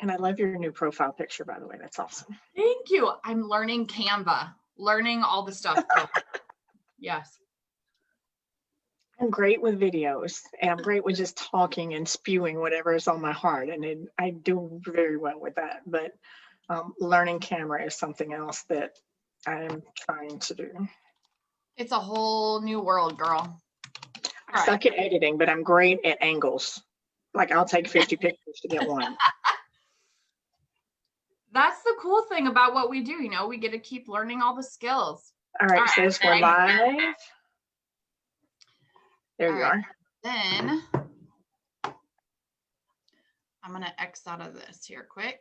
And I love your new profile picture, by the way. That's awesome. Thank you. I'm learning Canva, learning all the stuff. Yes. I'm great with videos, and I'm great with just talking and spewing whatever is on my heart. And I do very well with that. But learning camera is something else that I'm trying to do. It's a whole new world, girl. I suck at editing, but I'm great at angles. Like I'll take 50 pictures to get one. That's the cool thing about what we do. You know, we get to keep learning all the skills. All right, sis, we're live. There you are. Then I'm going to X out of this here quick.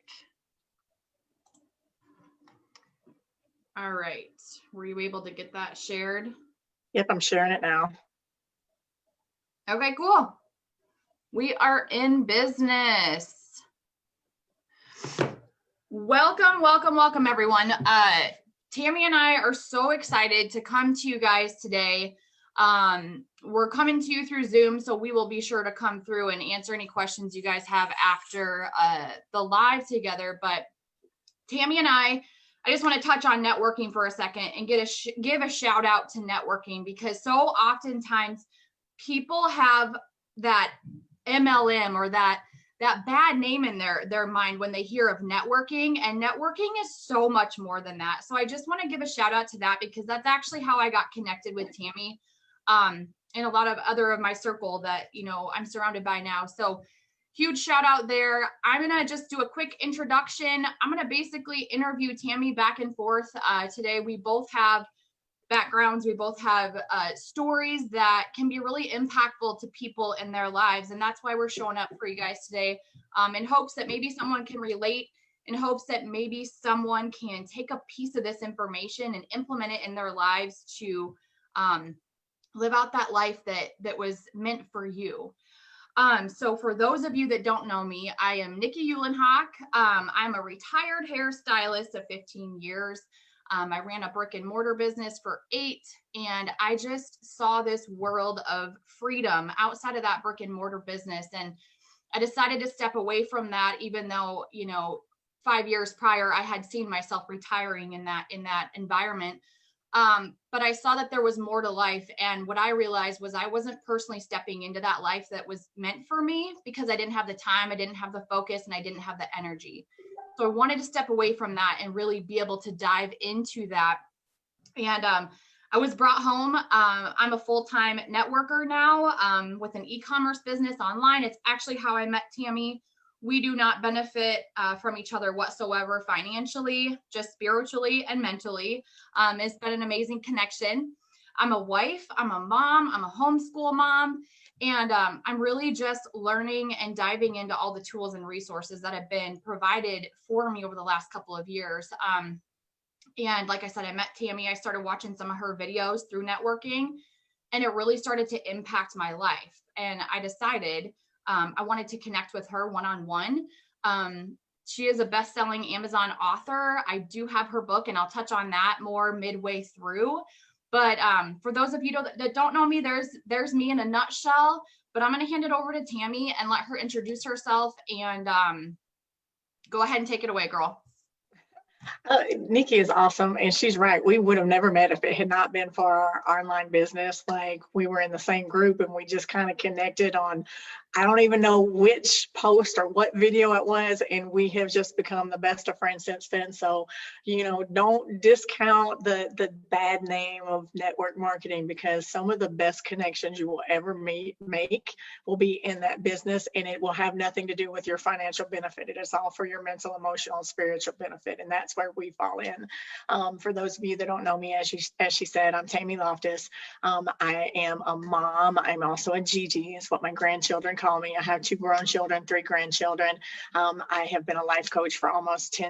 All right. Were you able to get that shared? Yep, I'm sharing it now. Okay, cool. We are in business. Welcome, welcome, welcome, everyone. Tammy and I are so excited to come to you guys today. We're coming to you through Zoom, so we will be sure to come through and answer any questions you guys have after the live together. But Tammy and I just want to touch on networking for a second and give a shout out to networking, because so oftentimes people have that MLM or that bad name in their mind when they hear of networking, and networking is so much more than that. So I just want to give a shout out to that, because that's actually how I got connected with Tammy, and a lot of other of my circle that, you know, I'm surrounded by now. So huge shout out there. I'm going to just do a quick introduction. I'm going to basically interview Tammy back and forth. Today, we both have backgrounds. We both have stories that can be really impactful to people in their lives. And that's why we're showing up for you guys today, in hopes that maybe someone can relate, in hopes that maybe someone can take a piece of this information and implement it in their lives to live out that life that was meant for you. So for those of you that don't know me, I am Niki Uhlenhake. I'm a retired hairstylist of 15 years. I ran a brick and mortar business for 8, and I just saw this world of freedom outside of that brick and mortar business. And I decided to step away from that, even though, you know, 5 years prior, I had seen myself retiring in that environment. But I saw that there was more to life. And what I realized was I wasn't personally stepping into that life that was meant for me, because I didn't have the time, I didn't have the focus, and I didn't have the energy. So I wanted to step away from that and really be able to dive into that. And I was brought home. I'm a full-time networker now, with an e-commerce business online. It's actually how I met Tammy. We do not benefit from each other whatsoever financially, just spiritually and mentally. It's been an amazing connection. I'm a wife, I'm a mom, I'm a homeschool mom, and I'm really just learning and diving into all the tools and resources that have been provided for me over the last couple of years. And like I said, I met Tammy. I started watching some of her videos through networking, and it really started to impact my life. And I decided I wanted to connect with her one-on-one. She is a best-selling Amazon author. I do have her book, and I'll touch on that more midway through. But for those of you that don't know me, there's me in a nutshell. But I'm going to hand it over to Tammy and let her introduce herself, and go ahead and take it away, girl. Niki is awesome, and she's right. We would have never met if it had not been for our online business. Like, we were in the same group, and we just kind of connected on, I don't even know which post or what video it was, and we have just become the best of friends since then. So, you know, don't discount the bad name of network marketing, because some of the best connections you will ever make will be in that business, and it will have nothing to do with your financial benefit. It is all for your mental, emotional, and spiritual benefit, and that's where we fall in. For those of you that don't know me, as she said, I'm Tammy Loftus. I am a mom. I'm also a Gigi, is what my grandchildren call me. I have 2 grown children, 3 grandchildren. I have been a life coach for almost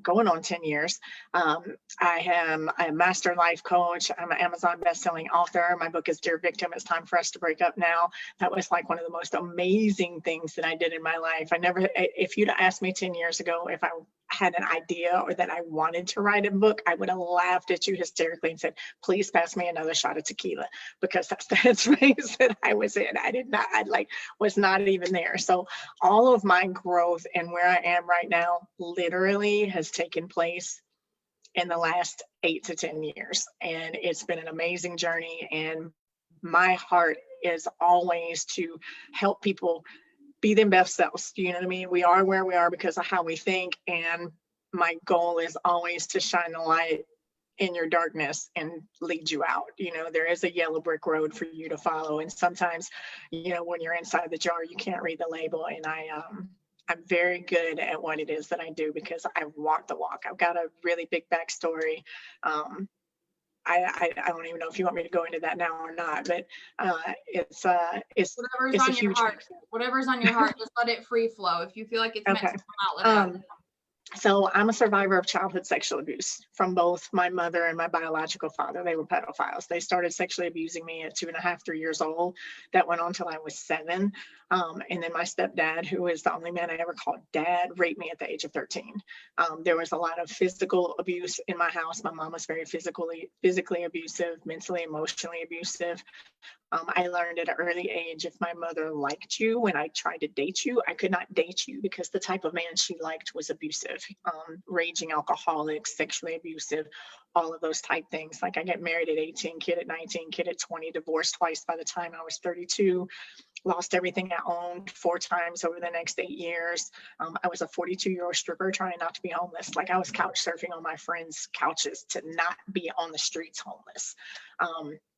going on 10 years. I am a master life coach. I'm an Amazon bestselling author. My book is Dear Victim, It's Time for Us to Break Up Now. That was like one of the most amazing things that I did in my life. If you'd asked me 10 years ago if I had an idea or that I wanted to write a book, I would have laughed at you hysterically and said, please pass me another shot of tequila, because that's the headspace that I was in. I was not even there. So all of my growth and where I am right now literally has taken place in the last 8 to 10 years. And it's been an amazing journey. And my heart is always to help people be their best selves. You know what I mean? We are where we are because of how we think. And my goal is always to shine the light in your darkness and lead you out. There is a yellow brick road for you to follow. And sometimes, when you're inside the jar, you can't read the label. And I'm very good at what it is that I do because I walk the walk. I've got a really big backstory. I don't even know if you want me to go into that now or not, but it's whatever's a on your huge heart. Whatever's on your heart, just let it free flow. If you feel like it's meant to okay. come out, let it out. So I'm a survivor of childhood sexual abuse from both my mother and my biological father. They were pedophiles. They started sexually abusing me at 2.5, 3 years old. That went on till I was 7. And then my stepdad, who is the only man I ever called dad, raped me at the age of 13. There was a lot of physical abuse in my house. My mom was very physically abusive, mentally, emotionally abusive. I learned at an early age, if my mother liked you when I tried to date you, I could not date you because the type of man she liked was abusive, raging alcoholic, sexually abusive, all of those type things. Like I got married at 18, kid at 19, kid at 20, divorced twice by the time I was 32, lost everything I owned 4 times over the next 8 years. I was a 42-year-old stripper trying not to be homeless. Like I was couch surfing on my friends' couches to not be on the streets homeless.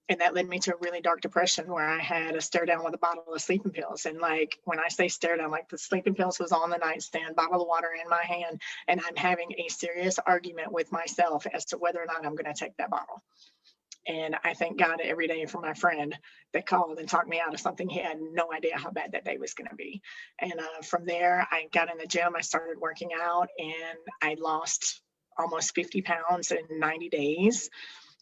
And that led me to a really dark depression where I had to stare down with a bottle of sleeping pills. And like, when I say stare down, like the sleeping pills was on the nightstand, bottle of water in my hand, and I'm having a serious argument with myself as to whether or not I'm going to take that bottle. And I thank God every day for my friend that called and talked me out of something. He had no idea how bad that day was going to be. And from there, I got in the gym, I started working out, and I lost almost 50 pounds in 90 days.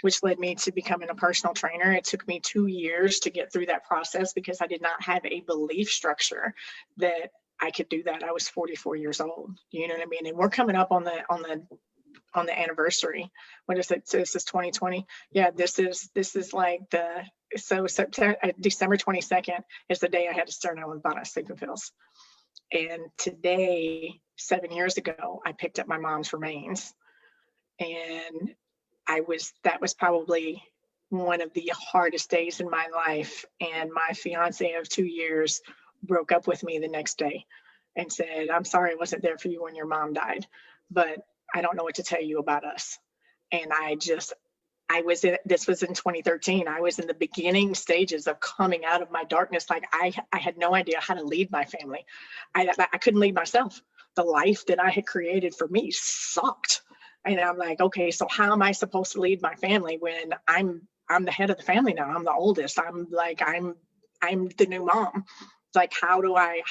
Which led me to becoming a personal trainer. It took me 2 years to get through that process because I did not have a belief structure that I could do that. I was 44 years old. You know what I mean? And we're coming up on the anniversary. What is it? So this is 2020. Yeah, this is like September, December 22nd is the day I had to start out with bottle sleeping pills. And today, 7 years ago, I picked up my mom's remains, and that was probably one of the hardest days in my life. And my fiance of 2 years broke up with me the next day and said, I'm sorry I wasn't there for you when your mom died, but I don't know what to tell you about us. And this was in 2013. I was in the beginning stages of coming out of my darkness. Like I had no idea how to lead my family. I couldn't lead myself. The life that I had created for me sucked. And I'm like, okay, so how am I supposed to lead my family when I'm the head of the family now? I'm the oldest. I'm the new mom. It's like, how do I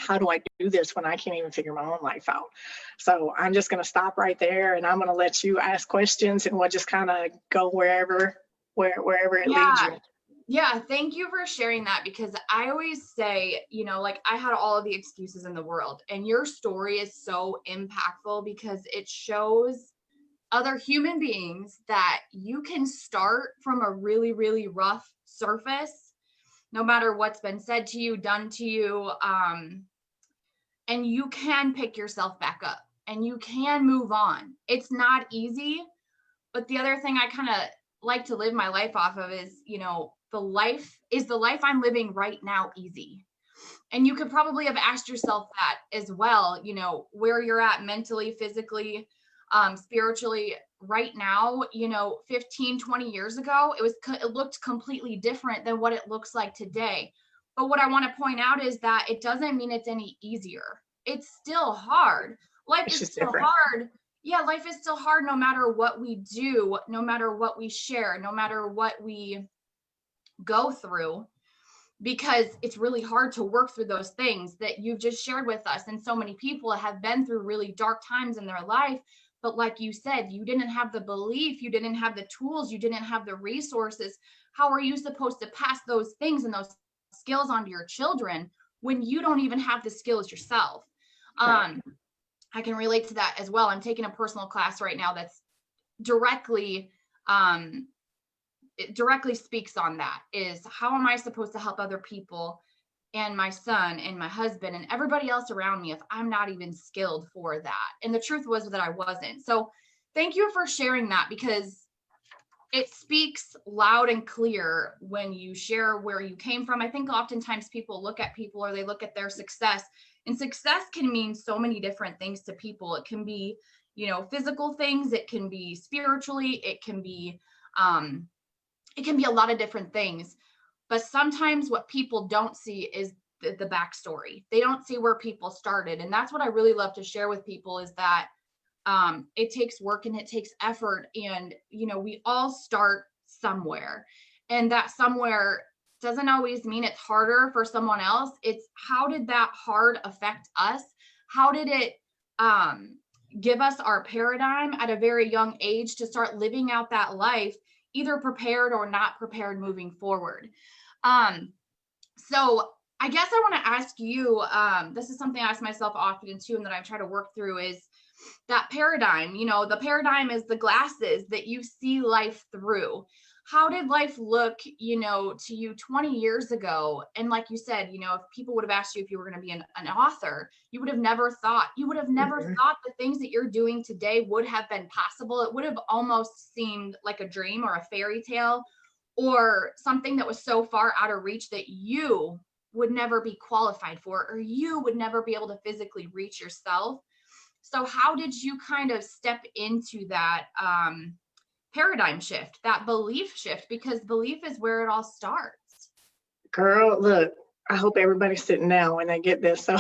do this when I can't even figure my own life out? So I'm just gonna stop right there, and I'm gonna let you ask questions, and we'll just kind of go wherever it leads you. Yeah, thank you for sharing that, because I always say, like I had all of the excuses in the world, and your story is so impactful because it shows other human beings that you can start from a really, really rough surface, no matter what's been said to you, done to you. And you can pick yourself back up and you can move on. It's not easy, but the other thing I kind of like to live my life off of is, the life I'm living right now easy? And you could probably have asked yourself that as well, where you're at mentally, physically, spiritually right now. 15, 20 years ago, it looked completely different than what it looks like today. But what I want to point out is that it doesn't mean it's any easier. It's still hard. Life is still hard. Yeah, life is still hard no matter what we do, no matter what we share, no matter what we go through, because it's really hard to work through those things that you've just shared with us. And so many people have been through really dark times in their life. But like you said, you didn't have the belief, you didn't have the tools, you didn't have the resources. How are you supposed to pass those things and those skills onto your children when you don't even have the skills yourself? Right. I can relate to that as well. I'm taking a personal class right now that's directly, it directly speaks on that, is how am I supposed to help other people and my son and my husband and everybody else around me if I'm not even skilled for that? And the truth was that I wasn't. So thank you for sharing that, because it speaks loud and clear when you share where you came from. I think oftentimes people look at people, or they look at their success, and success can mean so many different things to people. It can be, physical things. It can be spiritually. It can be a lot of different things. But sometimes what people don't see is the backstory. They don't see where people started. And that's what I really love to share with people, is that it takes work and it takes effort. And, we all start somewhere. And that somewhere doesn't always mean it's harder for someone else. It's how did that hard affect us? How did it give us our paradigm at a very young age to start living out that life, either prepared or not prepared moving forward? So I guess I want to ask you, this is something I ask myself often too, and that I try to work through, is that paradigm. The paradigm is the glasses that you see life through. How did life look, to you 20 years ago? And like you said, if people would have asked you if you were going to be an author, you would have never thought the things that you're doing today would have been possible. It would have almost seemed like a dream or a fairy tale, or something that was so far out of reach that you would never be qualified for, or you would never be able to physically reach yourself. So how did you kind of step into that paradigm shift, that belief shift? Because belief is where it all starts. Girl, look, I hope everybody's sitting down when they get this. So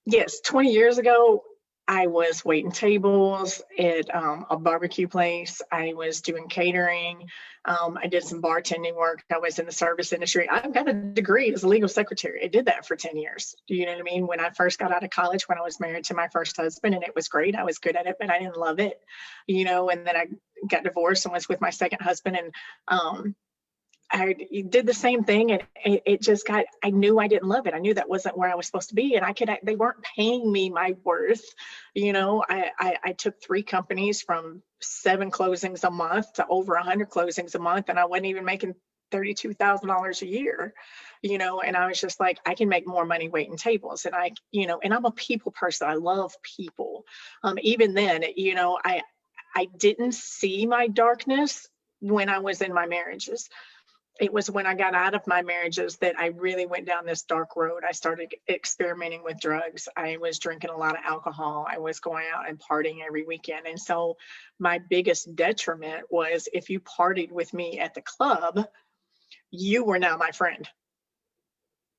yes, 20 years ago, I was waiting tables at a barbecue place. I was doing catering. I did some bartending work. I was in the service industry. I've got a degree as a legal secretary. I did that for 10 years. Do you know what I mean? When I first got out of college, when I was married to my first husband, and it was great. I was good at it, but I didn't love it, and then I got divorced and was with my second husband. And I did the same thing, and I knew I didn't love it. I knew that wasn't where I was supposed to be, and they weren't paying me my worth. I took 3 companies from 7 closings a month to over 100 closings a month, and I wasn't even making $32,000 a year, and I was just like, I can make more money waiting tables. And and I'm a people person. I love people. Even then, I didn't see my darkness when I was in my marriages. It was when I got out of my marriages that I really went down this dark road. I started experimenting with drugs. I was drinking a lot of alcohol. I was going out and partying every weekend. And so my biggest detriment was, if you partied with me at the club, you were now my friend.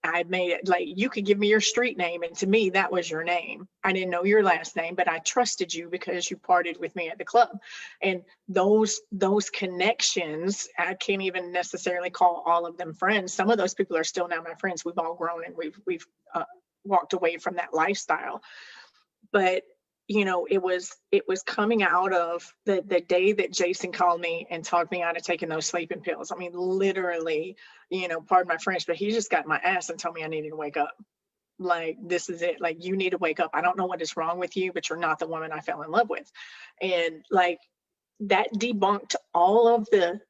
I made it like you could give me your street name, and to me that was your name. I didn't know your last name, but I trusted you because you partied with me at the club. And those connections, I can't even necessarily call all of them friends. Some of those people are still now my friends. We've all grown, and we've walked away from that lifestyle. But it was coming out of the day that Jason called me and talked me out of taking those sleeping pills. I mean, literally, pardon my French, but he just got my ass and told me I needed to wake up. Like, this is it. Like, you need to wake up. I don't know what is wrong with you, but you're not the woman I fell in love with. And like, that debunked all of the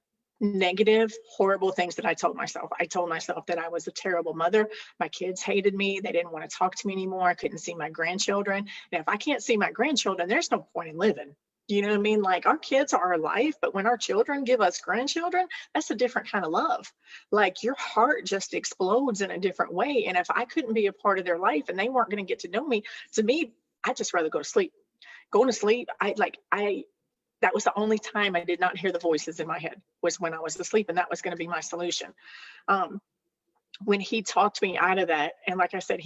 negative, horrible things that I told myself. I told myself that I was a terrible mother. My kids hated me. They didn't want to talk to me anymore. I couldn't see my grandchildren. And if I can't see my grandchildren, there's no point in living. You know what I mean? Like, our kids are our life, but when our children give us grandchildren, that's a different kind of love. Like, your heart just explodes in a different way. And if I couldn't be a part of their life and they weren't going to get to know me, to me, I'd just rather go to sleep. Going to sleep, that was the only time I did not hear the voices in my head, was when I was asleep, and that was going to be my solution. When he talked me out of that, and like I said,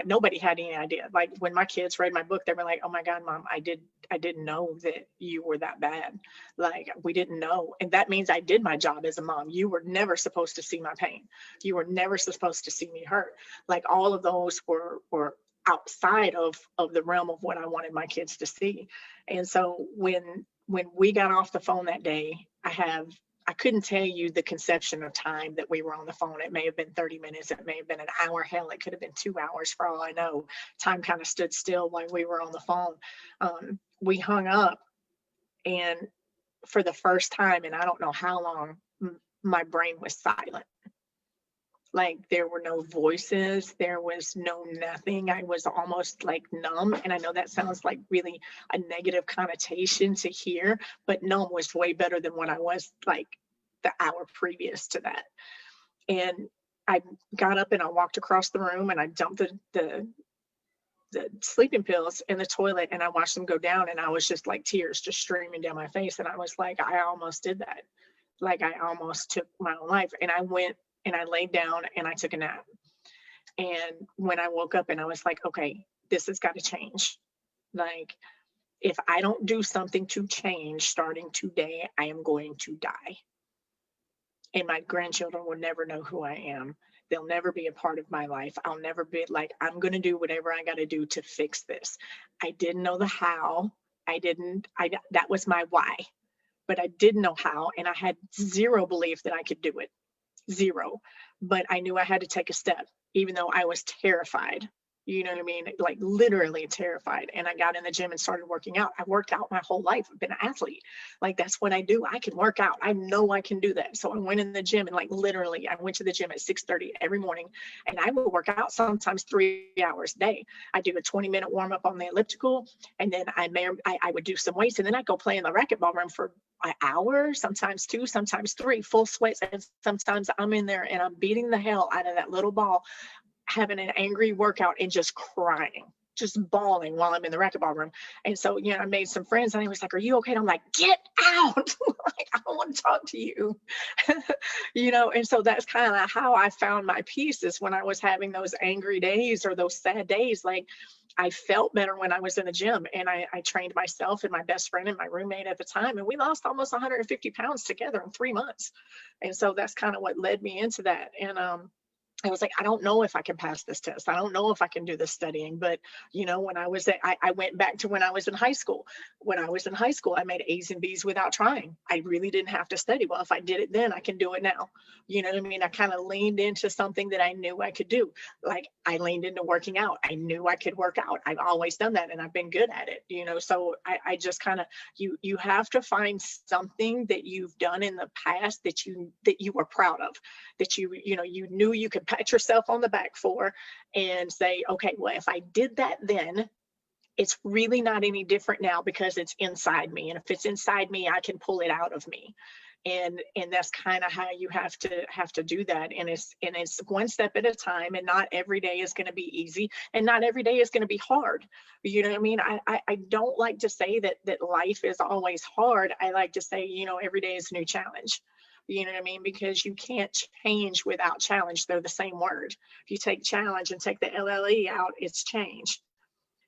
nobody had any idea. Like, when my kids read my book, they were like, "Oh my God, Mom, I didn't know that you were that bad. Like, we didn't know." And that means I did my job as a mom. You were never supposed to see my pain. You were never supposed to see me hurt. Like, all of those were outside of the realm of what I wanted my kids to see. And so when we got off the phone that day, I I couldn't tell you the conception of time that we were on the phone. It may have been 30 minutes. It may have been an hour. Hell, it could have been 2 hours for all I know. Time kind of stood still while we were on the phone. We hung up, and for the first time, and I don't know how long, my brain was silent. Like there were no voices, there was no nothing. I was almost like numb. And I know that sounds like really a negative connotation to hear, but numb was way better than what I was like the hour previous to that. And I got up and I walked across the room and I dumped the sleeping pills in the toilet and I watched them go down, and I was just like tears just streaming down my face. And I was like, I almost did that. Like I almost took my own life. And I went and I laid down and I took a nap. And when I woke up and I was like, okay, this has got to change. Like, if I don't do something to change starting today, I am going to die. And my grandchildren will never know who I am. They'll never be a part of my life. I'll never be like, I'm going to do whatever I got to do to fix this. I didn't know the how. That was my why, but I didn't know how. And I had zero belief that I could do it. Zero. But I knew I had to take a step, even though I was terrified. You know what I mean? Like literally terrified. And I got in the gym and started working out. I worked out my whole life. I've been an athlete. Like that's what I do. I can work out. I know I can do that. So I went in the gym and like literally I went to the gym at 6:30 every morning, and I would work out sometimes 3 hours a day. I do a 20-minute warm up on the elliptical, and then I would do some weights, and then I'd go play in the racquetball room for an hour, sometimes 2, sometimes 3, full sweats. And sometimes I'm in there and I'm beating the hell out of that little ball, having an angry workout and just crying, just bawling while I'm in the racquetball room. And so, I made some friends, and he was like, are you okay? And I'm like, get out. Like, I don't want to talk to you. And so that's kind of how I found my peace, is when I was having those angry days or those sad days. Like I felt better when I was in the gym, and I trained myself and my best friend and my roommate at the time, and we lost almost 150 pounds together in 3 months. And so that's kind of what led me into that. And I was like, I don't know if I can pass this test. I don't know if I can do this studying. But, when I went back to when I was in high school. When I was in high school, I made A's and B's without trying. I really didn't have to study. Well, if I did it then, I can do it now. You know what I mean? I kind of leaned into something that I knew I could do. Like I leaned into working out. I knew I could work out. I've always done that, and I've been good at it, so I just kind of, you have to find something that you've done in the past that you are proud of, that you knew you could pat yourself on the back for, and say, okay, well, if I did that then, it's really not any different now because it's inside me. And if it's inside me, I can pull it out of me. And that's kind of how you have to do that. And it's one step at a time, and not every day is going to be easy, and not every day is going to be hard. You know what I mean? I don't like to say that life is always hard. I like to say, every day is a new challenge. You know what I mean? Because you can't change without challenge. They're the same word. If you take challenge and take the LLE out, it's change.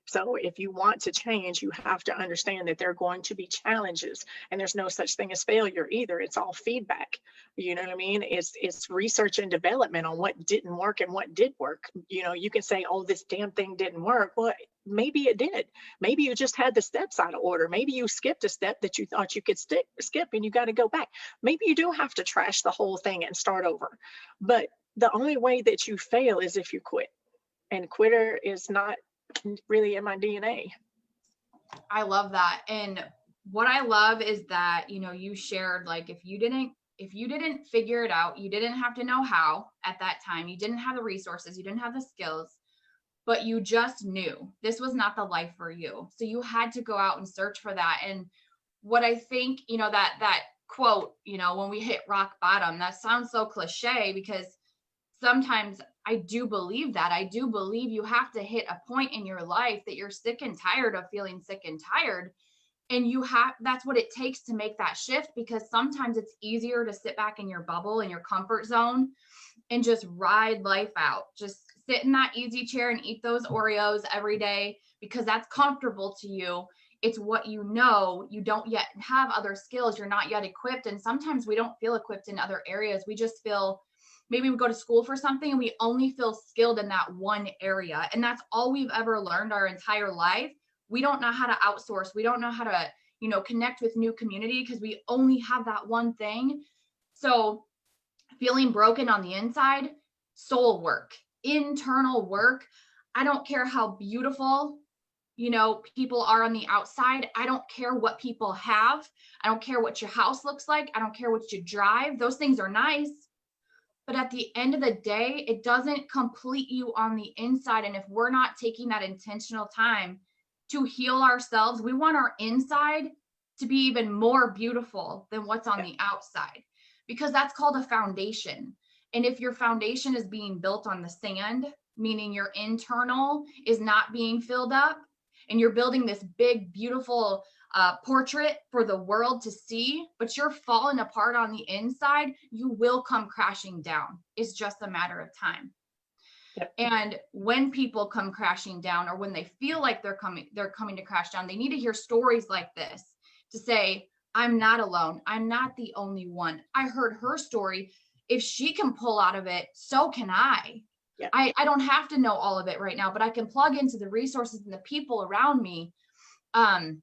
So if you want to change, you have to understand that there are going to be challenges, and there's no such thing as failure either. It's all feedback. You know what I mean? It's research and development on what didn't work and what did work. You can say, oh, this damn thing didn't work. Well, maybe it did. Maybe you just had the steps out of order. Maybe you skipped a step that you thought you could skip, and you got to go back. Maybe you do have to trash the whole thing and start over. But the only way that you fail is if you quit. And quitter is not really in my DNA. I love that. And what I love is that, you shared, like, if you didn't figure it out, you didn't have to know how at that time, you didn't have the resources, you didn't have the skills, but you just knew this was not the life for you. So you had to go out and search for that. And what I think, that quote, when we hit rock bottom, that sounds so cliche, because sometimes I do believe that. I do believe you have to hit a point in your life that you're sick and tired of feeling sick and tired. And that's what it takes to make that shift, because sometimes it's easier to sit back in your bubble, in your comfort zone, and just ride life out. Just sit in that easy chair and eat those Oreos every day because that's comfortable to you. It's what you know. You don't yet have other skills. You're not yet equipped. And sometimes we don't feel equipped in other areas. We just feel, maybe we go to school for something and we only feel skilled in that one area. And that's all we've ever learned our entire life. We don't know how to outsource. We don't know how to, connect with new community because we only have that one thing. So feeling broken on the inside, soul work, internal work. I don't care how beautiful, people are on the outside. I don't care what people have. I don't care what your house looks like. I don't care what you drive. Those things are nice. But at the end of the day, it doesn't complete you on the inside. And if we're not taking that intentional time to heal ourselves, we want our inside to be even more beautiful than what's on the outside, because that's called a foundation. And if your foundation is being built on the sand, meaning your internal is not being filled up, and you're building this big, beautiful portrait for the world to see, but you're falling apart on the inside, you will come crashing down. It's just a matter of time. Yep. And when people come crashing down, or when they feel like they're coming to crash down, they need to hear stories like this to say, I'm not alone. I'm not the only one. I heard her story. If she can pull out of it, so can I. Yeah. I don't have to know all of it right now, but I can plug into the resources and the people around me and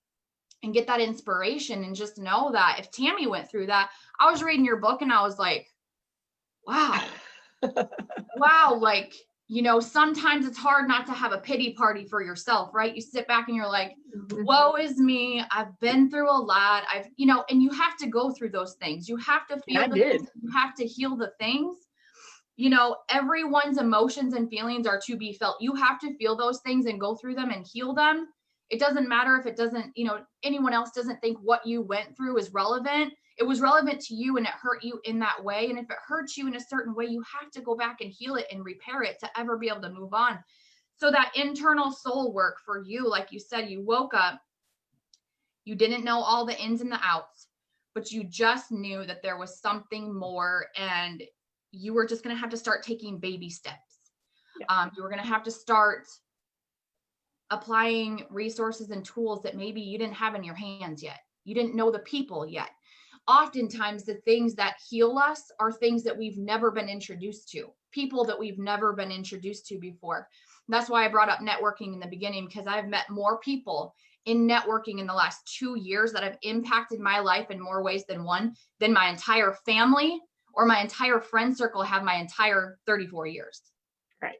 get that inspiration, and just know that if Tammy went through that, I was reading your book and I was like, wow, wow. Like, sometimes it's hard not to have a pity party for yourself, right? You sit back and you're like, woe is me. I've been through a lot. And you have to go through those things. You have to feel things. You have to heal the things. Everyone's emotions and feelings are to be felt. You have to feel those things and go through them and heal them. It doesn't matter if it doesn't, anyone else doesn't think what you went through is relevant. It was relevant to you and it hurt you in that way. And if it hurts you in a certain way, you have to go back and heal it and repair it to ever be able to move on. So that internal soul work for you, like you said, you woke up, you didn't know all the ins and the outs, but you just knew that there was something more, and you were just going to have to start taking baby steps. Yeah. You were going to have to start applying resources and tools that maybe you didn't have in your hands yet. You didn't know the people yet. Oftentimes the things that heal us are things that we've never been introduced to, people that we've never been introduced to before. That's why I brought up networking in the beginning, because I've met more people in networking in the last 2 years that have impacted my life in more ways than one, than my entire family or my entire friend circle have my entire 34 years. Right.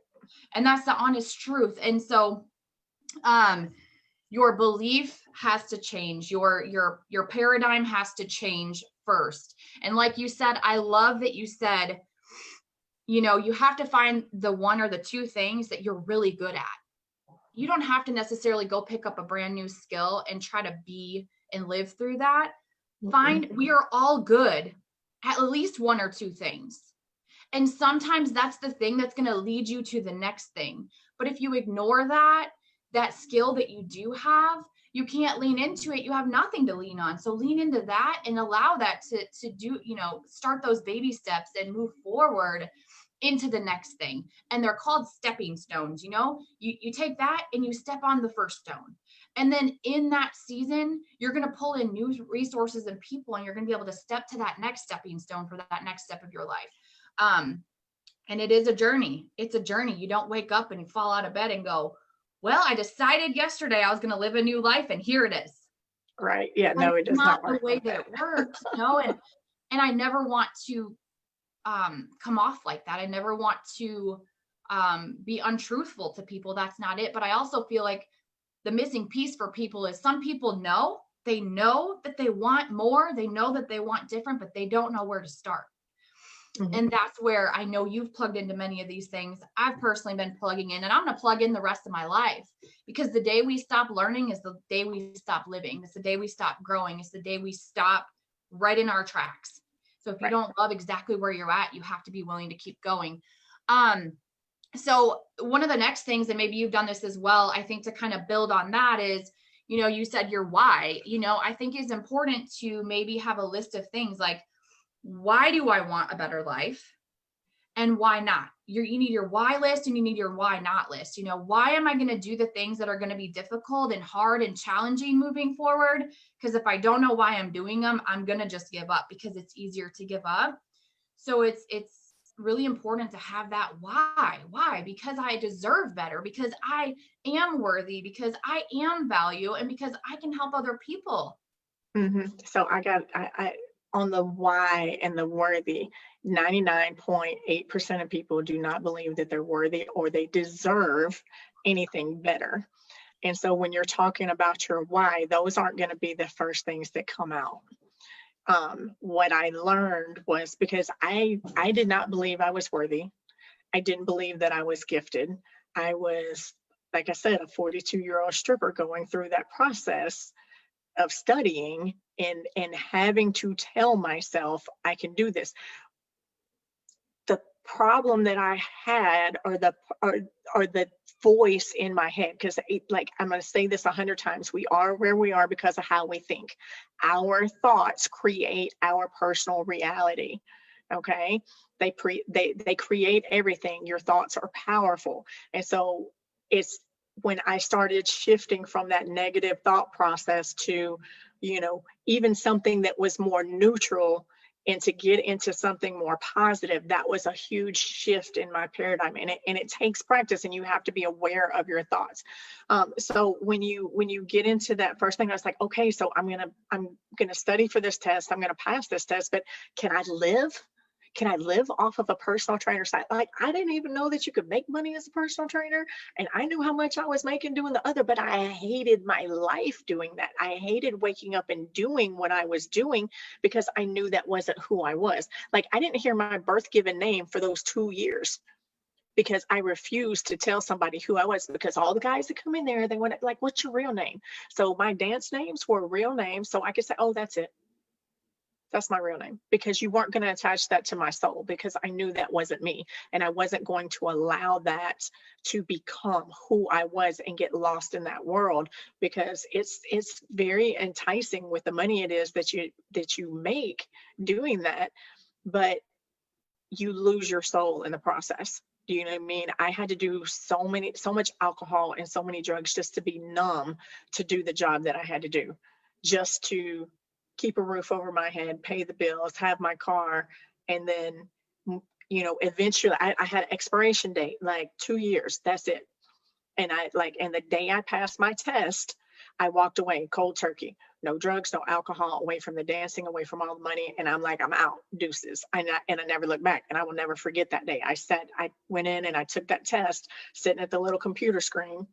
And that's the honest truth. And so, your belief has to change. Your paradigm has to change first. And like you said, I love that you said, you have to find the one or the two things that you're really good at. You don't have to necessarily go pick up a brand new skill and try to be and live through that. We are all good at least one or two things. And sometimes that's the thing that's going to lead you to the next thing. But if you ignore that skill that you do have, you can't lean into it. You have nothing to lean on. So lean into that and allow that to do, start those baby steps and move forward into the next thing. And they're called stepping stones. You take that and you step on the first stone. And then in that season, you're going to pull in new resources and people, and you're going to be able to step to that next stepping stone for that next step of your life. And it is a journey. It's a journey. You don't wake up and you fall out of bed and go, well, I decided yesterday I was going to live a new life, and here it is. Right. Yeah. No, it does not work the way that it works. And I never want to come off like that. I never want to be untruthful to people. That's not it. But I also feel like the missing piece for people is some people know that they want more. They know that they want different, but they don't know where to start. Mm-hmm. And that's where I know you've plugged into many of these things. I've personally been plugging in, and I'm going to plug in the rest of my life, because the day we stop learning is the day we stop living. It's the day we stop growing. It's the day we stop right in our tracks. So if you don't love exactly where you're at, you have to be willing to keep going. So one of the next things, and maybe you've done this as well, I think to kind of build on that is, you said your why. I think it's important to maybe have a list of things like, why do I want a better life? And why not? You need your why list, and you need your why not list. Why am I going to do the things that are going to be difficult and hard and challenging moving forward? Because if I don't know why I'm doing them, I'm going to just give up, because it's easier to give up. So it's really important to have that why. Why? Because I deserve better, because I am worthy, because I am value, and because I can help other people. Mm-hmm. So on the why and the worthy, 99.8% of people do not believe that they're worthy or they deserve anything better. And so when you're talking about your why, those aren't going to be the first things that come out. What I learned was, because I did not believe I was worthy. I didn't believe that I was gifted. I was, like I said, a 42-year-old stripper going through that process of studying and having to tell myself I can do this. The problem that I had, or the voice in my head, because like, I'm going to say this 100 times, we are where we are because of how we think. Our thoughts create our personal reality. Okay, they create everything. Your thoughts are powerful. And so it's when I started shifting from that negative thought process to, even something that was more neutral, and to get into something more positive, that was a huge shift in my paradigm. And it takes practice, and you have to be aware of your thoughts. So when you get into that first thing, I was like, okay, so I'm gonna study for this test. I'm gonna pass this test, but can I live? Can I live off of a personal trainer site? Like, I didn't even know that you could make money as a personal trainer. And I knew how much I was making doing the other, but I hated my life doing that. I hated waking up and doing what I was doing because I knew that wasn't who I was. Like, I didn't hear my birth given name for those 2 years because I refused to tell somebody who I was, because all the guys that come in there, they want to, like, what's your real name? So my dance names were real names. So I could say, oh, that's it. That's my real name, because you weren't going to attach that to my soul, because I knew that wasn't me. And I wasn't going to allow that to become who I was and get lost in that world, because it's very enticing with the money it is that you make doing that, but you lose your soul in the process. Do you know what I mean? I had to do so much alcohol and so many drugs just to be numb, to do the job that I had to do, just to keep a roof over my head, pay the bills, have my car. And then, eventually I had an expiration date, like 2 years, that's it. And and the day I passed my test, I walked away cold turkey. No drugs, no alcohol, away from the dancing, away from all the money. And I'm like, I'm out, deuces. And I never looked back. And I will never forget that day. I went in and I took that test, sitting at the little computer screen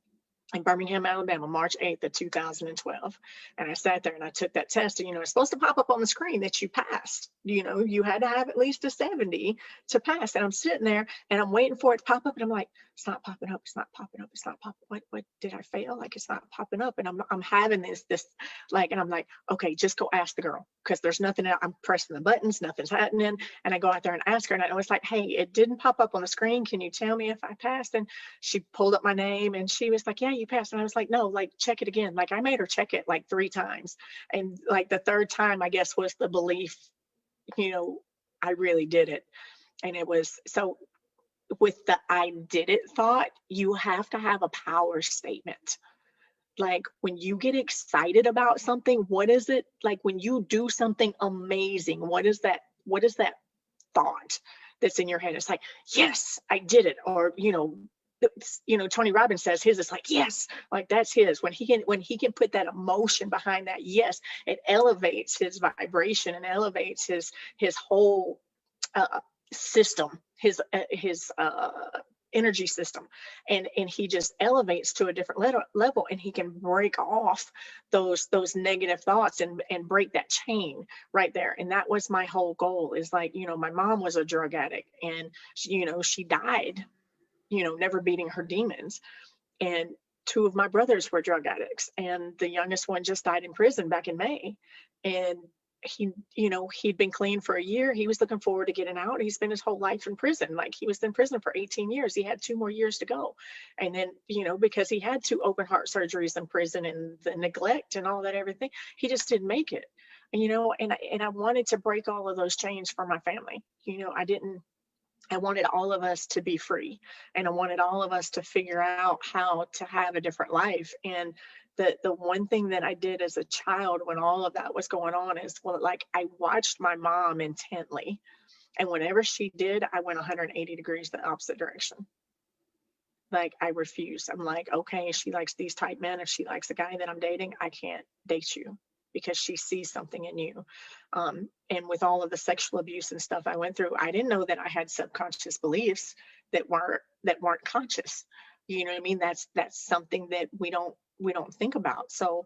in Birmingham, Alabama, March 8th of 2012. And I sat there and I took that test, and, it's supposed to pop up on the screen that you passed. You had to have at least a 70 to pass. And I'm sitting there and I'm waiting for it to pop up. And I'm like, it's not popping up. It's not popping up. It's not popping. What did I fail? Like, it's not popping up. And I'm having this, and I'm like, okay, just go ask the girl, because there's nothing. I'm pressing the buttons, nothing's happening. And I go out there and ask her, and I was like, hey, it didn't pop up on the screen. Can you tell me if I passed? And she pulled up my name and she was like, yeah, you passed. And I was like, no, like, check it again. Like, I made her check it like 3 times. And like the third time, I guess, was the belief, I really did it. And it was so, with the I did it thought, you have to have a power statement. Like, when you get excited about something, what is it like when you do something amazing? What is that thought that's in your head? It's like, yes, I did it. Or, Tony Robbins says his is like, yes, like that's his. When he can put that emotion behind that, yes, it elevates his vibration and elevates his whole system, his energy system, and he just elevates to a different level, and he can break off those negative thoughts and break that chain right there. And that was my whole goal, is like, my mom was a drug addict, and she died, never beating her demons. And 2 of my brothers were drug addicts, and the youngest one just died in prison back in May. And he'd been clean for a year. He was looking forward to getting out. He spent his whole life in prison. Like, he was in prison for 18 years. He had 2 more years to go. And then, because he had 2 open heart surgeries in prison, and the neglect and all that, everything, he just didn't make it. And I wanted to break all of those chains for my family. I wanted all of us to be free, and I wanted all of us to figure out how to have a different life. And the one thing that I did as a child when all of that was going on is, well, like, I watched my mom intently, and whenever she did, I went 180 degrees the opposite direction. Like, I refused. I'm like, okay, she likes these type men. If she likes the guy that I'm dating, I can't date you. because she sees something in you. And with all of the sexual abuse and stuff I went through, I didn't know that I had subconscious beliefs that weren't conscious. You know what I mean? That's something that we don't think about. So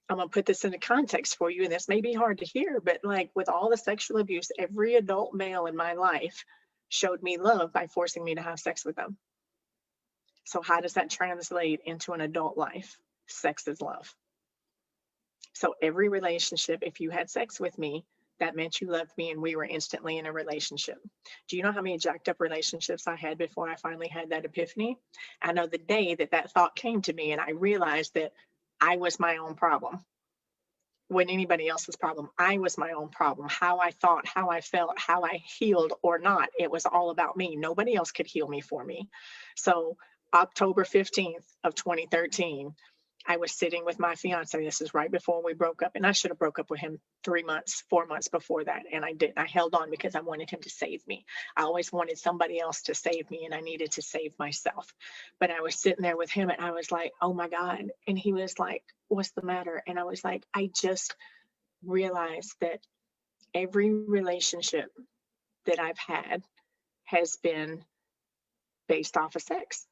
I'm gonna put this into context for you, and this may be hard to hear, but like with all the sexual abuse, every adult male in my life showed me love by forcing me to have sex with them. So how does that translate into an adult life? Sex is love. So every relationship, if you had sex with me, that meant you loved me and we were instantly in a relationship. Do you know how many jacked up relationships I had before I finally had that epiphany? I know the day that that thought came to me and I realized that I was my own problem. Wasn't anybody else's problem. I was my own problem. How I thought, how I felt, how I healed or not, it was all about me. Nobody else could heal me for me. So October 15th of 2013, I was sitting with my fiance. This is right before we broke up, and I should have broke up with him 3 months, 4 months before that, and I didn't. I held on because I wanted him to save me. I always wanted somebody else to save me, and I needed to save myself. But I was sitting there with him, and I was like, oh my God. And he was like, what's the matter? And I was like, I just realized that every relationship that I've had has been based off of sex.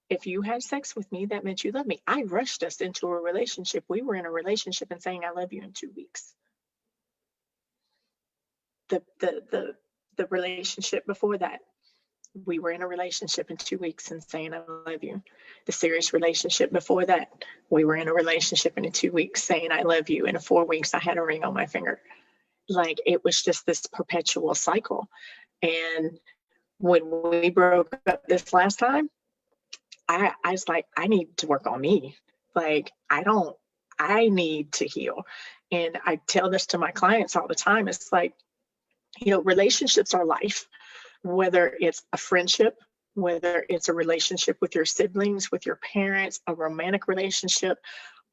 If you had sex with me, that meant you love me. I rushed us into a relationship. We were in a relationship and saying, I love you in 2 weeks. The relationship before that, we were in a relationship in 2 weeks and saying, I love you. The serious relationship before that, we were in a relationship in 2 weeks saying, I love you. In 4 weeks, I had a ring on my finger. Like it was just this perpetual cycle. And when we broke up this last time, I was like, I need to work on me. Like, I need to heal. And I tell this to my clients all the time. It's like, relationships are life, whether it's a friendship, whether it's a relationship with your siblings, with your parents, a romantic relationship,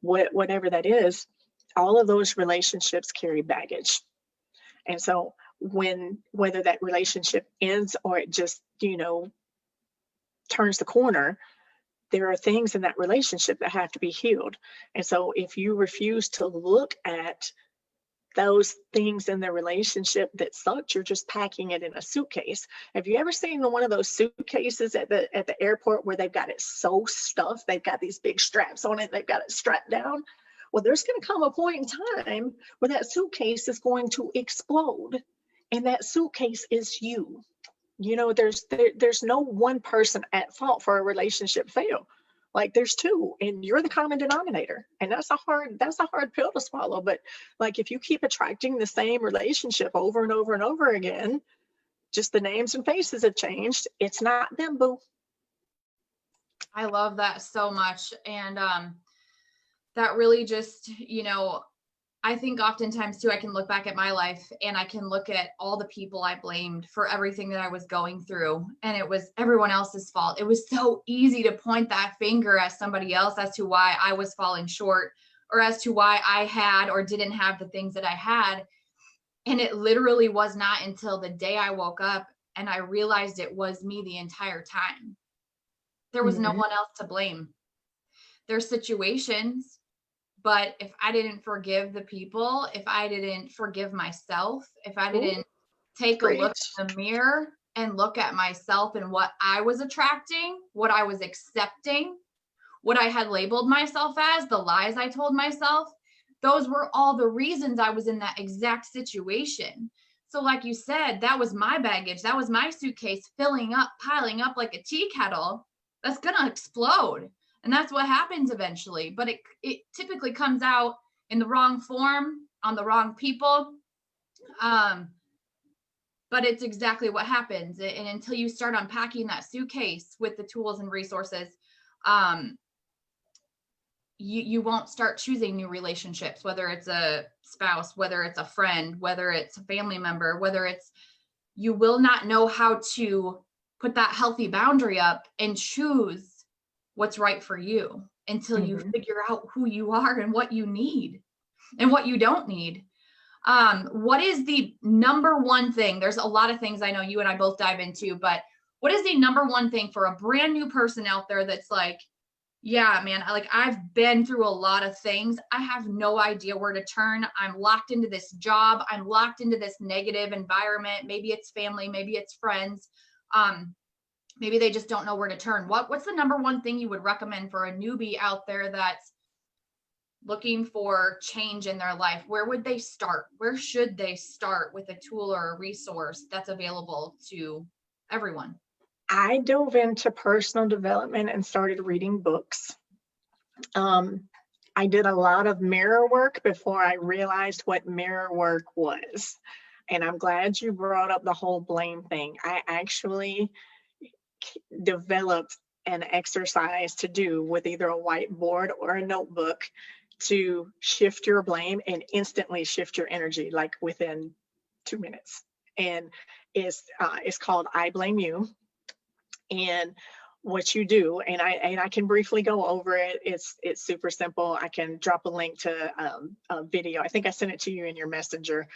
whatever that is, all of those relationships carry baggage. And so whether that relationship ends or it just, turns the corner, there are things in that relationship that have to be healed. And so if you refuse to look at those things in the relationship that sucked, you're just packing it in a suitcase. Have you ever seen one of those suitcases at the airport where they've got it so stuffed, they've got these big straps on it, they've got it strapped down? Well, there's going to come a point in time where that suitcase is going to explode, and that suitcase is you. There's no one person at fault for a relationship fail. Like there's two, and you're the common denominator. And that's a hard pill to swallow. But like if you keep attracting the same relationship over and over and over again, just the names and faces have changed. It's not them, boo. I love that so much. And that really just, I think oftentimes too, I can look back at my life and I can look at all the people I blamed for everything that I was going through. And it was everyone else's fault. It was so easy to point that finger at somebody else as to why I was falling short or as to why I had or didn't have the things that I had. And it literally was not until the day I woke up and I realized it was me the entire time. There was no one else to blame. There's situations, but if I didn't forgive the people, if I didn't forgive myself, if I didn't take a look in the mirror and look at myself and what I was attracting, what I was accepting, what I had labeled myself as, the lies I told myself, those were all the reasons I was in that exact situation. So like you said, that was my baggage. That was my suitcase filling up, piling up like a tea kettle that's going to explode. And that's what happens eventually. But it typically comes out in the wrong form, on the wrong people. But it's exactly what happens. And until you start unpacking that suitcase with the tools and resources, you won't start choosing new relationships, whether it's a spouse, whether it's a friend, whether it's a family member, you will not know how to put that healthy boundary up and choose what's right for you until you figure out who you are and what you need and what you don't need. What is the number one thing? There's a lot of things I know you and I both dive into, but what is the number one thing for a brand new person out there that's like, Yeah, man. I've been through a lot of things. I have no idea where to turn. I'm locked into this job. I'm locked into this negative environment. Maybe it's family, maybe it's friends. Um, Maybe they just don't know where to turn. What's the number one thing you would recommend for a newbie out there that's looking for change in their life? Where would they start? Where should they start with a tool or a resource that's available to everyone? I dove into personal development and started reading books. I did a lot of mirror work before I realized what mirror work was. And I'm glad you brought up the whole blame thing. I actually developed an exercise to do with either a whiteboard or a notebook to shift your blame and instantly shift your energy, like within 2 minutes. And it's called I Blame You. And what you do, and I can briefly go over it. It's super simple. I can drop a link to a video. I think I sent it to you in your messenger.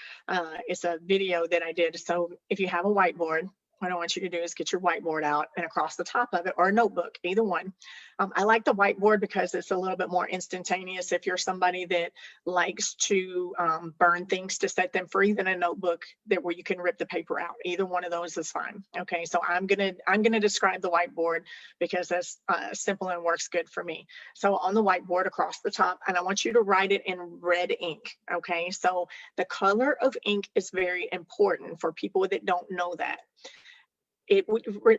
It's a video that I did. So if you have a whiteboard, what I want you to do is get your whiteboard out, and across the top of it, or a notebook, either one. I like the whiteboard because it's a little bit more instantaneous. If you're somebody that likes to burn things to set them free, then a notebook where you can rip the paper out. Either one of those is fine. Okay, so I'm gonna describe the whiteboard because that's simple and works good for me. So on the whiteboard across the top, and I want you to write it in red ink. Okay, so the color of ink is very important for people that don't know that.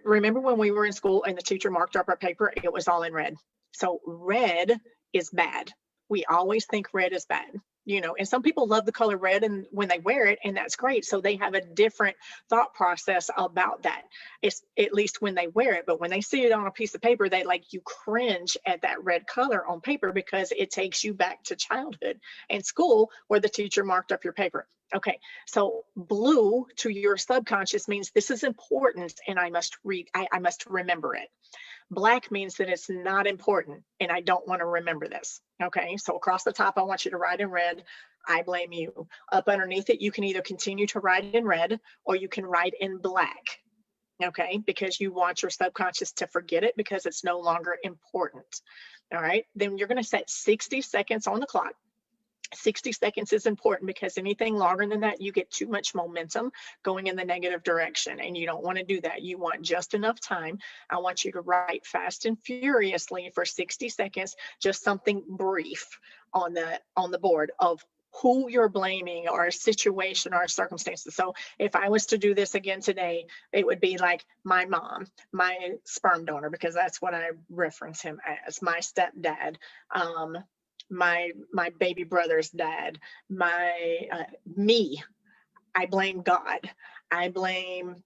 Remember when we were in school and the teacher marked up our paper, it was all in red. So red is bad. We always think red is bad, and some people love the color red and when they wear it, and that's great. So they have a different thought process about that. It's at least when they wear it, but when they see it on a piece of paper, you cringe at that red color on paper because it takes you back to childhood and school where the teacher marked up your paper. Okay, so blue to your subconscious means this is important and I must remember it. Black means that it's not important and I don't want to remember this. Okay, so across the top, I want you to write in red, I blame you. Up underneath it, you can either continue to write in red or you can write in black. Okay, because you want your subconscious to forget it because it's no longer important. All right, then you're going to set 60 seconds on the clock. 60 seconds is important because anything longer than that, you get too much momentum going in the negative direction, and you don't want to do that. You want just enough time. I want you to write fast and furiously for 60 seconds, just something brief on the board of who you're blaming or a situation or circumstances. So if I was to do this again today, it would be like my mom, my sperm donor, because that's what I reference him as, my stepdad, my baby brother's dad, me. I blame God. I blame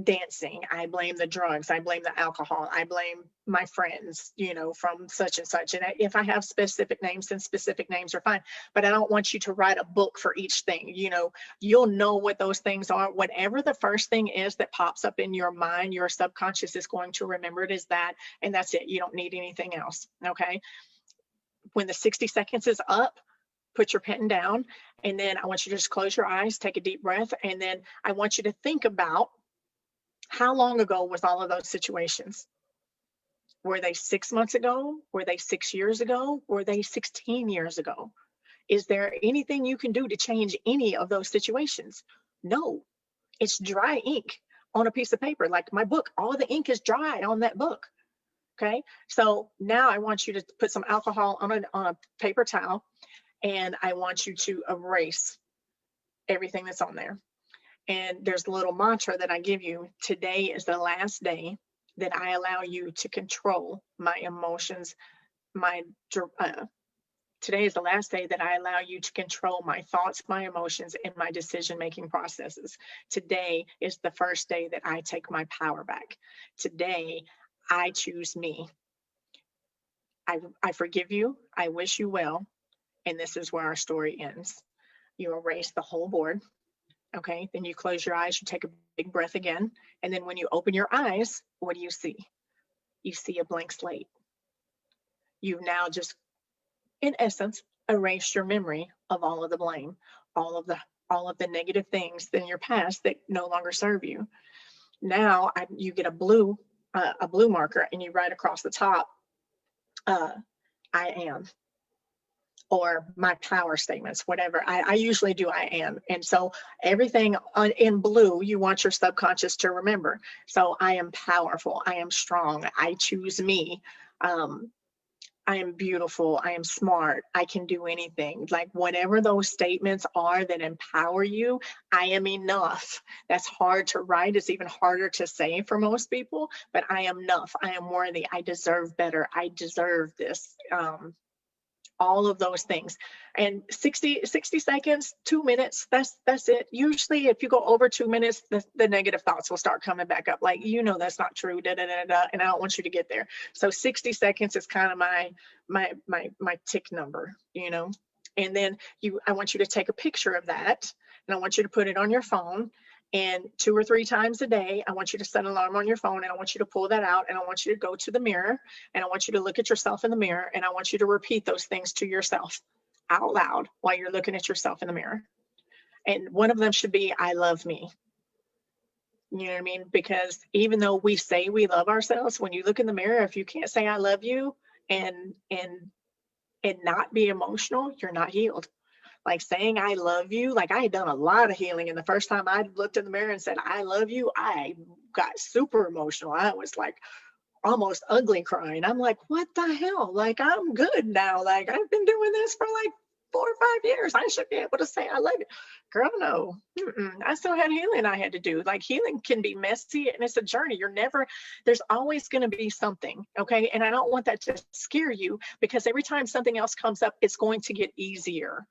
dancing. I blame the drugs. I blame the alcohol. I blame my friends, from such and such. And if I have specific names, then specific names are fine. But I don't want you to write a book for each thing. You'll know what those things are. Whatever the first thing is that pops up in your mind, your subconscious is going to remember it as that. And that's it. You don't need anything else. Okay. When the 60 seconds is up, put your pen down, and then I want you to just close your eyes, take a deep breath, and then I want you to think about how long ago was all of those situations. Were they 6 months ago? Were they 6 years ago? Were they 16 years ago? Is there anything you can do to change any of those situations? No, it's dry ink on a piece of paper. Like my book, all the ink is dry on that book. Okay, so now I want you to put some alcohol on a paper towel, and I want you to erase everything that's on there. And there's a little mantra that I give you. Today is the last day that I allow you to control my emotions. Today is the last day that I allow you to control my thoughts, my emotions, and my decision-making processes. Today is the first day that I take my power back. Today, I choose me. I forgive you. I wish you well. And this is where our story ends. You erase the whole board. Okay. Then you close your eyes. You take a big breath again. And then when you open your eyes, what do you see? You see a blank slate. You've now just, in essence, erased your memory of all of the blame, all of the negative things in your past that no longer serve you. Now you get a blue marker and you write across the top, I am, or my power statements, whatever. I usually do I am. And so everything in blue, you want your subconscious to remember. So I am powerful. I am strong. I choose me. Um, I am beautiful. I am smart. I can do anything. Like whatever those statements are that empower you, I am enough. That's hard to write. It's even harder to say for most people, but I am enough. I am worthy. I deserve better. I deserve this. All of those things. And 60 seconds, 2 minutes, that's it. Usually if you go over 2 minutes, the negative thoughts will start coming back up. Like, that's not true, da, da, da, da, and I don't want you to get there. So 60 seconds is kind of my tick number, and then I want you to take a picture of that, and I want you to put it on your phone. And 2 or 3 times a day, I want you to set an alarm on your phone, and I want you to pull that out, and I want you to go to the mirror, and I want you to look at yourself in the mirror, and I want you to repeat those things to yourself out loud while you're looking at yourself in the mirror. And one of them should be, I love me. You know what I mean? Because even though we say we love ourselves, when you look in the mirror, if you can't say I love you and not be emotional, you're not healed. Like saying I love you, like I had done a lot of healing, and the first time I looked in the mirror and said I love you, I got super emotional. I was like almost ugly crying. I'm like, what the hell? Like, I'm good now. Like, I've been doing this for like 4 or 5 years. I should be able to say I love you. Girl, no. I still had healing I had to do. Like, healing can be messy, and it's a journey. There's always going to be something, okay? And I don't want that to scare you, because every time something else comes up, it's going to get easier.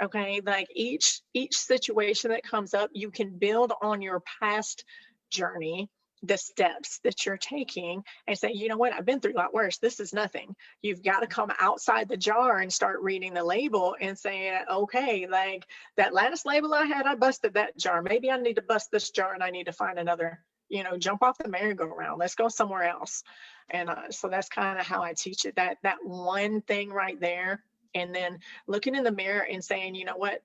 Okay, like each situation that comes up, you can build on your past journey, the steps that you're taking, and say, you know what, I've been through a lot worse. This is nothing. You've got to come outside the jar and start reading the label and saying, okay, like that last label I had, I busted that jar. Maybe I need to bust this jar, and I need to find another, jump off the merry-go-round. Let's go somewhere else. And so that's kind of how I teach it, that one thing right there. And then looking in the mirror and saying, you know what,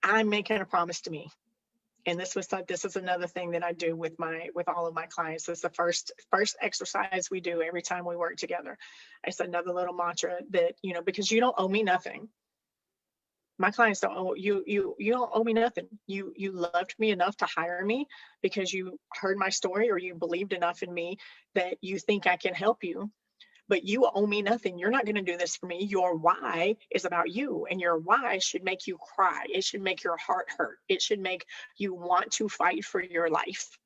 I'm making a promise to me. And this is another thing that I do with all of my clients. It's the first exercise we do every time we work together. It's another little mantra that, because you don't owe me nothing. My clients don't owe you. You don't owe me nothing. You loved me enough to hire me because you heard my story, or you believed enough in me that you think I can help you. But you owe me nothing. You're not going to do this for me. Your why is about you, and your why should make you cry. It should make your heart hurt. It should make you want to fight for your life.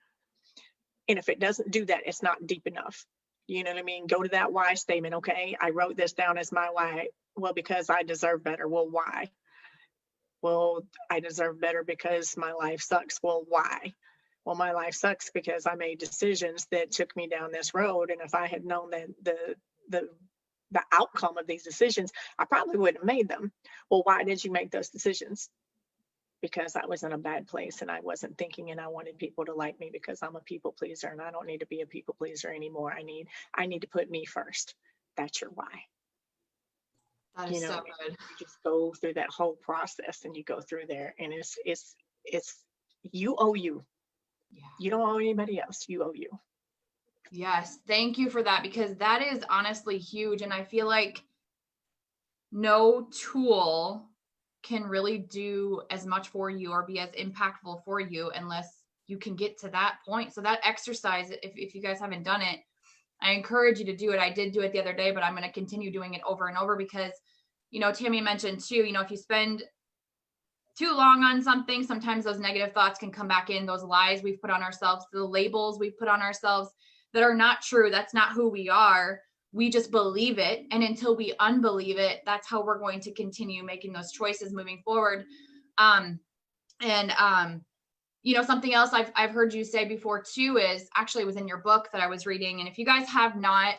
And if it doesn't do that, it's not deep enough. You know what I mean? Go to that why statement. Okay, I wrote this down as my why. Well, because I deserve better. Well, why? Well, I deserve better because my life sucks. Well, why? Well, my life sucks because I made decisions that took me down this road. And if I had known that the outcome of these decisions, I probably wouldn't have made them. Well, why did you make those decisions? Because I was in a bad place, and I wasn't thinking, and I wanted people to like me because I'm a people pleaser, and I don't need to be a people pleaser anymore. I need to put me first. That's your why. That is so good. You just go through that whole process, and you go through there, and it's you owe you. Yeah. You don't owe anybody else. You owe you. Yes. Thank you for that, because that is honestly huge. And I feel like no tool can really do as much for you or be as impactful for you unless you can get to that point. So that exercise, if you guys haven't done it, I encourage you to do it. I did do it the other day, but I'm going to continue doing it over and over because, Tammy mentioned too, if you spend too long on something, sometimes those negative thoughts can come back in, those lies we've put on ourselves, the labels we've put on ourselves that are not true. That's not who we are. We just believe it. And until we unbelieve it, that's how we're going to continue making those choices moving forward. Something else I've heard you say before too is actually it was in your book that I was reading. And if you guys have not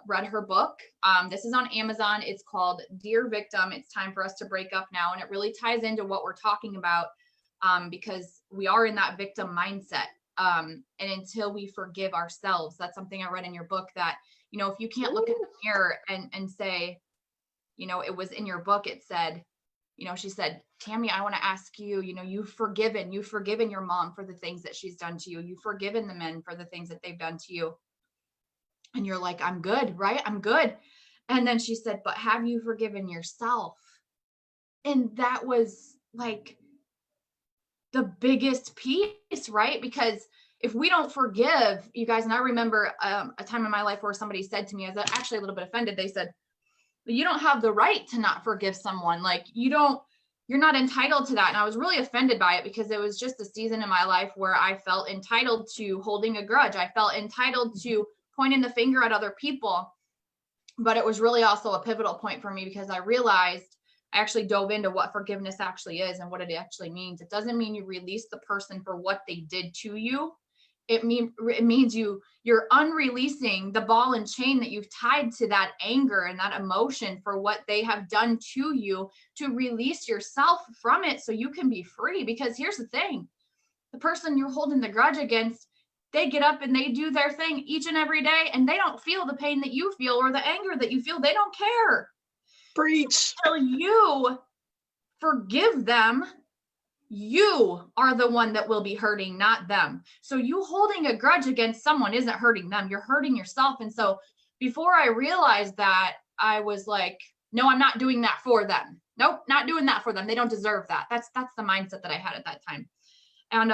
read her book, this is on Amazon. It's called Dear Victim, It's Time for Us to Break Up Now. And it really ties into what we're talking about because we are in that victim mindset. And until we forgive ourselves, that's something I read in your book that, if you can't look in the mirror and say, it was in your book, it said, she said, Tammy, I want to ask you, you've forgiven your mom for the things that she's done to you. You've forgiven the men for the things that they've done to you. And you're like, I'm good, right? I'm good. And then she said, but have you forgiven yourself? And that was like the biggest piece, right? Because if we don't forgive, you guys, and I remember a time in my life where somebody said to me, I was actually a little bit offended. They said, you don't have the right to not forgive someone. Like you're not entitled to that. And I was really offended by it because it was just a season in my life where I felt entitled to holding a grudge. I felt entitled to pointing the finger at other people. But it was really also a pivotal point for me because I realized I actually dove into what forgiveness actually is and what it actually means. It doesn't mean you release the person for what they did to you. It means you're unreleasing the ball and chain that you've tied to that anger and that emotion for what they have done to you, to release yourself from it so you can be free. Because here's the thing, the person you're holding the grudge against, they get up and they do their thing each and every day, and they don't feel the pain that you feel or the anger that you feel. They don't care. Preach. Until you forgive them, you are the one that will be hurting, not them. So you holding a grudge against someone isn't hurting them. You're hurting yourself. And so before I realized that, I was like, no, I'm not doing that for them. Nope, not doing that for them. They don't deserve that. That's the mindset that I had at that time. And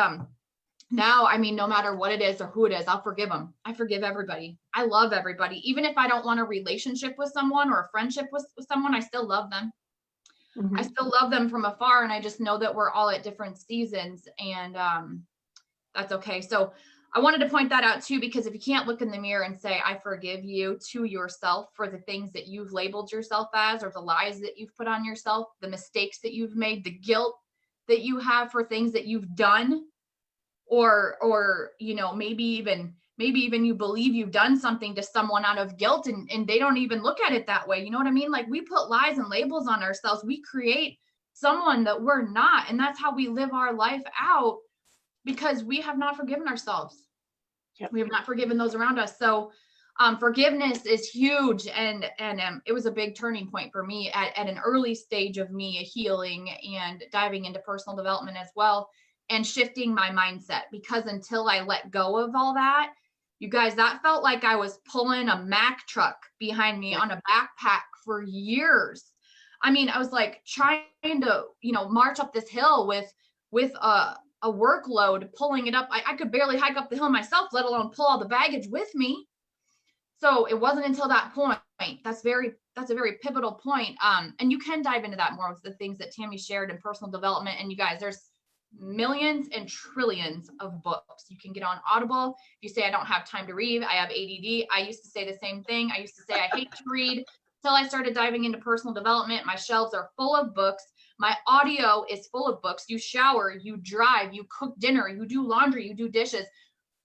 now, I mean, no matter what it is or who it is, I'll forgive them. I forgive everybody. I love everybody. Even if I don't want a relationship with someone or a friendship with someone, I still love them. I still love them from afar, and I just know that we're all at different seasons, and that's okay. So I wanted to point that out too, because if you can't look in the mirror and say, I forgive you to yourself for the things that you've labeled yourself as, or the lies that you've put on yourself, the mistakes that you've made, the guilt that you have for things that you've done, or maybe even you believe you've done something to someone out of guilt, and they don't even look at it that way. You know what I mean? Like, we put lies and labels on ourselves. We create someone that we're not, and that's how we live our life out, because we have not forgiven ourselves. Yep. We have not forgiven those around us. So forgiveness is huge, and it was a big turning point for me at an early stage of me healing and diving into personal development as well, and shifting my mindset. Because until I let go of all that, you guys, that felt like I was pulling a Mack truck behind me on a backpack for years. I mean, I was like trying to, march up this hill with a workload, pulling it up. I could barely hike up the hill myself, let alone pull all the baggage with me. So it wasn't until that point. That's a very pivotal point. And you can dive into that more with the things that Tammy shared in personal development. And you guys, there's millions and trillions of books. You can get on Audible. If you say, I don't have time to read, I have ADD. I used to say the same thing. I used to say, I hate to read, until I started diving into personal development. My shelves are full of books. My audio is full of books. You shower, you drive, you cook dinner, you do laundry, you do dishes.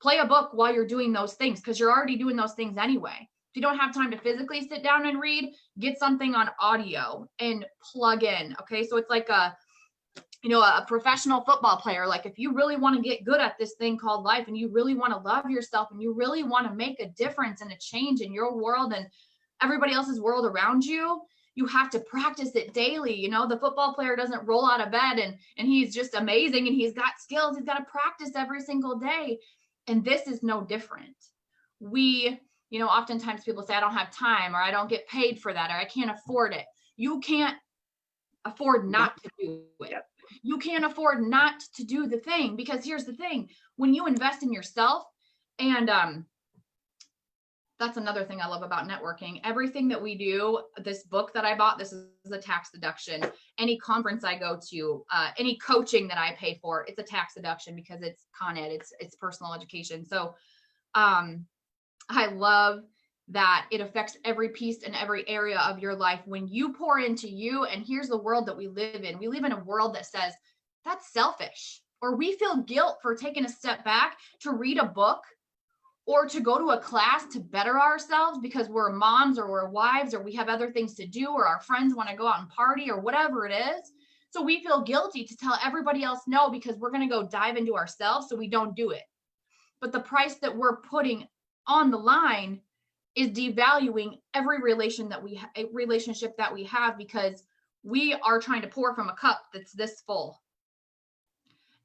Play a book while you're doing those things, because you're already doing those things anyway. If you don't have time to physically sit down and read, get something on audio and plug in. Okay. So it's like a professional football player. Like, if you really want to get good at this thing called life, and you really want to love yourself, and you really want to make a difference and a change in your world and everybody else's world around you, you have to practice it daily. The football player doesn't roll out of bed and he's just amazing and he's got skills. He's got to practice every single day. And this is no different. We, oftentimes people say, I don't have time, or I don't get paid for that, or I can't afford it. You can't afford not to do it. Yep. You can't afford not to do the thing, because here's the thing. When you invest in yourself, and that's another thing I love about networking. Everything that we do, this book that I bought, this is a tax deduction. Any conference I go to, any coaching that I pay for, it's a tax deduction, because it's Con Ed, it's personal education. So I love that it affects every piece and every area of your life when you pour into you. And here's the world that we live in. We live in a world that says that's selfish, or we feel guilt for taking a step back to read a book or to go to a class to better ourselves because we're moms or we're wives or we have other things to do, or our friends want to go out and party or whatever it is. So we feel guilty to tell everybody else no, because we're going to go dive into ourselves, so we don't do it. But the price that we're putting on the line is devaluing every relationship that we have, because we are trying to pour from a cup that's this full.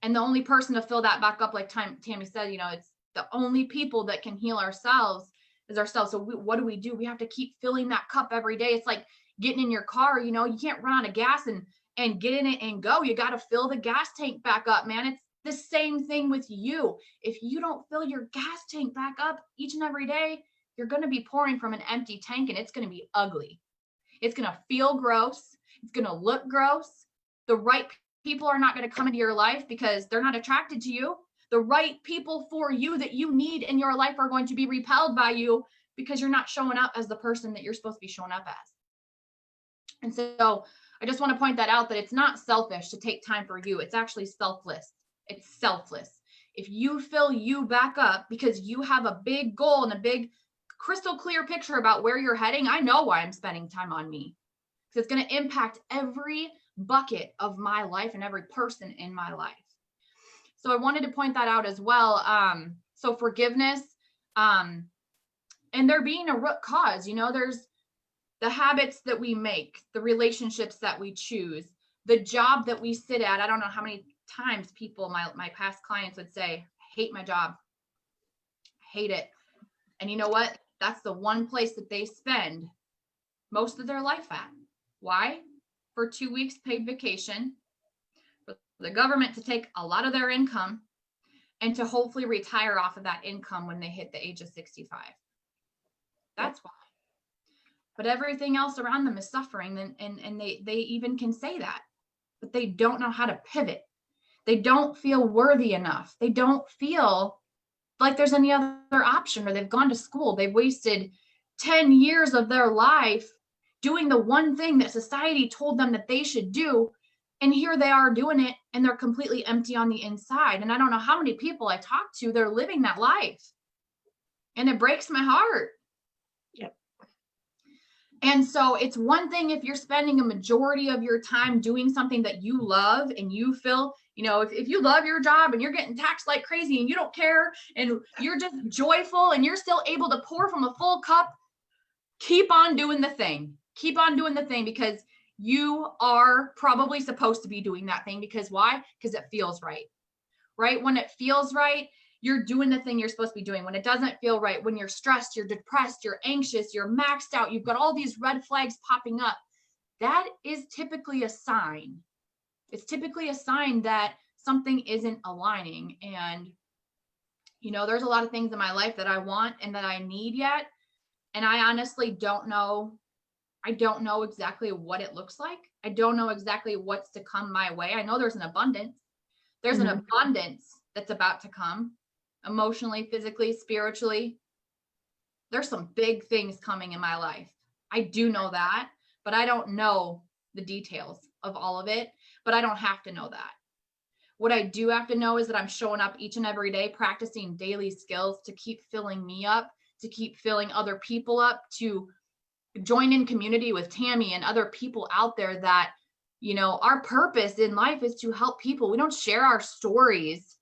And the only person to fill that back up, like Tammy said, it's the only people that can heal ourselves is ourselves. So what do? We have to keep filling that cup every day. It's like getting in your car, you know, you can't run out of gas and get in it and go. You got to fill the gas tank back up, man. It's the same thing with you. If you don't fill your gas tank back up each and every day, you're going to be pouring from an empty tank, and it's going to be ugly. It's going to feel gross. It's going to look gross. The right people are not going to come into your life because they're not attracted to you. The right people for you that you need in your life are going to be repelled by you because you're not showing up as the person that you're supposed to be showing up as. And so I just want to point that out, that it's not selfish to take time for you. It's actually selfless. It's selfless. If you fill you back up because you have a big goal and a big crystal clear picture about where you're heading, I know why I'm spending time on me. Because it's going to impact every bucket of my life and every person in my life. So I wanted to point that out as well. So forgiveness, and there being a root cause, you know, there's the habits that we make, the relationships that we choose, the job that we sit at. I don't know how many times people, my past clients would say, I hate my job, I hate it. And you know what? That's the one place that they spend most of their life at. Why? For 2 weeks paid vacation, for the government to take a lot of their income, and to hopefully retire off of that income when they hit the age of 65. That's why. But everything else around them is suffering, and they even can say that, but they don't know how to pivot. They don't feel worthy enough. They don't feel like there's any other option, or they've gone to school. They've wasted 10 years of their life doing the one thing that society told them that they should do. And here they are doing it, and they're completely empty on the inside. And I don't know how many people I talk to, they're living that life. And it breaks my heart. Yep. And so it's one thing if you're spending a majority of your time doing something that you love, and you feel, you know, if you love your job and you're getting taxed like crazy and you don't care and you're just joyful and you're still able to pour from a full cup, keep on doing the thing. Keep on doing the thing, because you are probably supposed to be doing that thing. Because why? Because it feels right. Right? When it feels right, you're doing the thing you're supposed to be doing. When it doesn't feel right, when you're stressed, you're depressed, you're anxious, you're maxed out, you've got all these red flags popping up, that is typically a sign. It's typically a sign that something isn't aligning. And, you know, there's a lot of things in my life that I want and that I need yet. And I honestly don't know. I don't know exactly what it looks like. I don't know exactly what's to come my way. I know there's an abundance. There's an abundance that's about to come, emotionally, physically, spiritually. There's some big things coming in my life. I do know that, but I don't know the details of all of it, but I don't have to know that. What I do have to know is that I'm showing up each and every day, practicing daily skills to keep filling me up, to keep filling other people up, to join in community with Tammy and other people out there that, you know, our purpose in life is to help people. We don't share our stories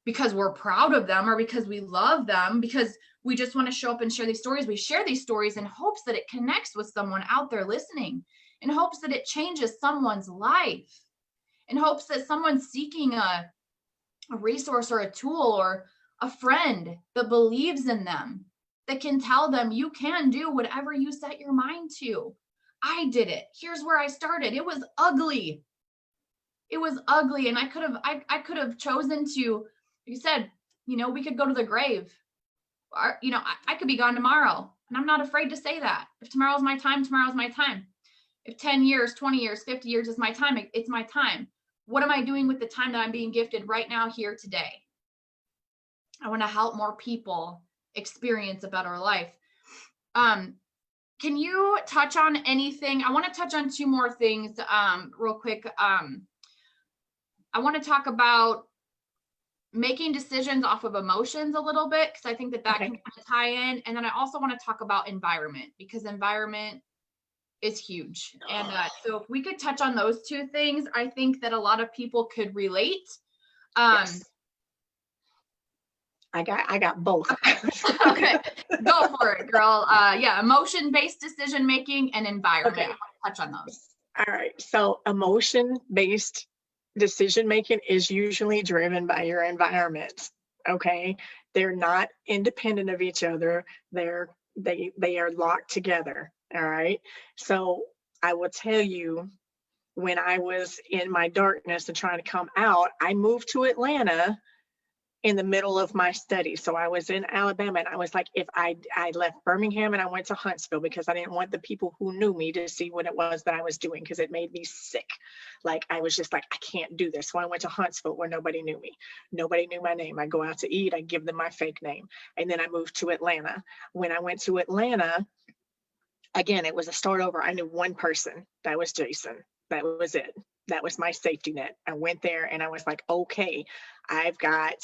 because we're proud of them or because we love them, because we just want to show up and share these stories. We share these stories in hopes that it connects with someone out there listening, in hopes that it changes someone's life, in hopes that someone's seeking a resource or a tool or a friend that believes in them, that can tell them you can do whatever you set your mind to. I did it. Here's where I started. It was ugly. It was ugly. And I could have chosen to, you said, you know, we could go to the grave. Or, you know, I could be gone tomorrow. And I'm not afraid to say that. If tomorrow's my time, tomorrow's my time. If 10 years, 20 years, 50 years is my time, it's my time. What am I doing with the time that I'm being gifted right now, here today? I want to help more people experience a better life. Can you touch on anything? I want to touch on two more things real quick. I want to talk about making decisions off of emotions a little bit, because I think that can kind of tie in. And then I also want to talk about environment, because environment is huge. And so if we could touch on those two things, I think that a lot of people could relate. Yes. I got both. Okay, go for it, girl. Yeah, emotion-based decision making and environment. Okay. I want to touch on those. All right. So emotion-based decision making is usually driven by your environment. Okay. They're not independent of each other. They are locked together. All right. So I will tell you, when I was in my darkness and trying to come out, I moved to Atlanta in the middle of my study. So I was in Alabama, and I was like, if I left Birmingham and I went to Huntsville because I didn't want the people who knew me to see what it was that I was doing, because it made me sick. Like, I was just like, I can't do this. So I went to Huntsville where nobody knew me. Nobody knew my name. I go out to eat, I give them my fake name. And then I moved to Atlanta. When I went to Atlanta, again, it was a start over. I knew one person. That was Jason. That was it. That was my safety net. I went there and I was like, okay, I've got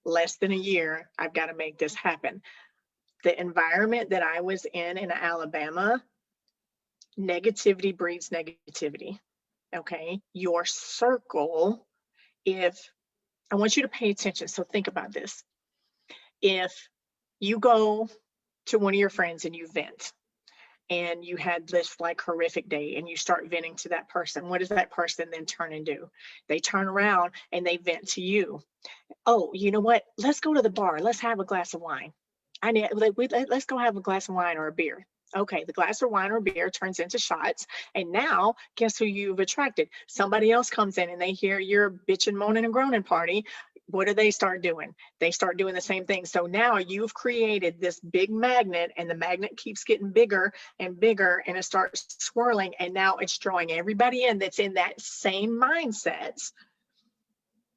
less than a year. I've got to make this happen. The environment that I was in Alabama, negativity breeds negativity. Okay. Your circle, if I want you to pay attention. So think about this. If you go to one of your friends and you vent, and you had this like horrific day, and you start venting to that person, what does that person then turn and do? They turn around and they vent to you. Oh, you know what? Let's go to the bar. Let's have a glass of wine. Let's go have a glass of wine or a beer. Okay, the glass of wine or beer turns into shots. And now, guess who you've attracted? Somebody else comes in and they hear your bitching, moaning, and groaning party. What do they start doing? They start doing the same thing. So now you've created this big magnet, and the magnet keeps getting bigger and bigger, and it starts swirling. And now it's drawing everybody in that's in that same mindset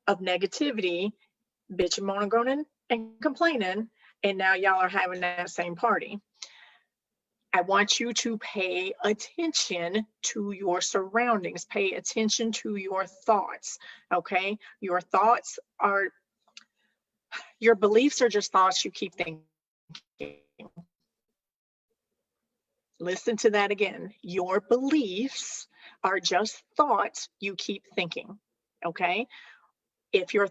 of negativity, bitching, moaning, groaning, and complaining. And now y'all are having that same party. I want you to pay attention to your surroundings. Pay attention to your thoughts. Okay. Your beliefs are just thoughts you keep thinking. Listen to that again. Your beliefs are just thoughts you keep thinking. Okay. If your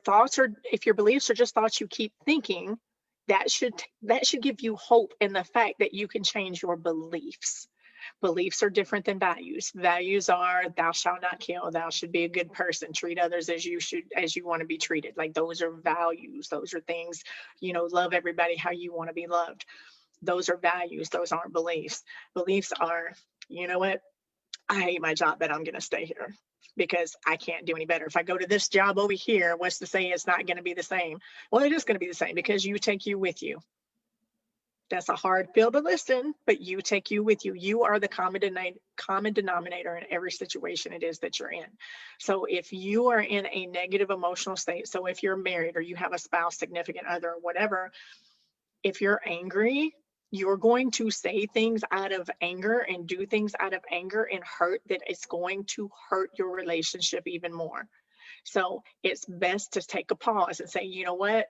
beliefs are just thoughts you keep thinking, that should give you hope in the fact that you can change your beliefs. Beliefs are different than values. Values are, thou shalt not kill, thou should be a good person, treat others as you want to be treated. Like, those are values. Those are things, love everybody how you want to be loved. Those are values. Those aren't beliefs. Beliefs are, you know what? I hate my job, but I'm going to stay here because I can't do any better. If I go to this job over here, what's to say it's not going to be the same? Well, it is going to be the same, because you take you with you. That's a hard pill to listen, but you take you with you. You are the common denominator in every situation it is that you're in. So if you are in a negative emotional state, so if you're married or you have a spouse, significant other, whatever, if you're angry, you're going to say things out of anger and do things out of anger and hurt, that it's going to hurt your relationship even more. So it's best to take a pause and say, you know what?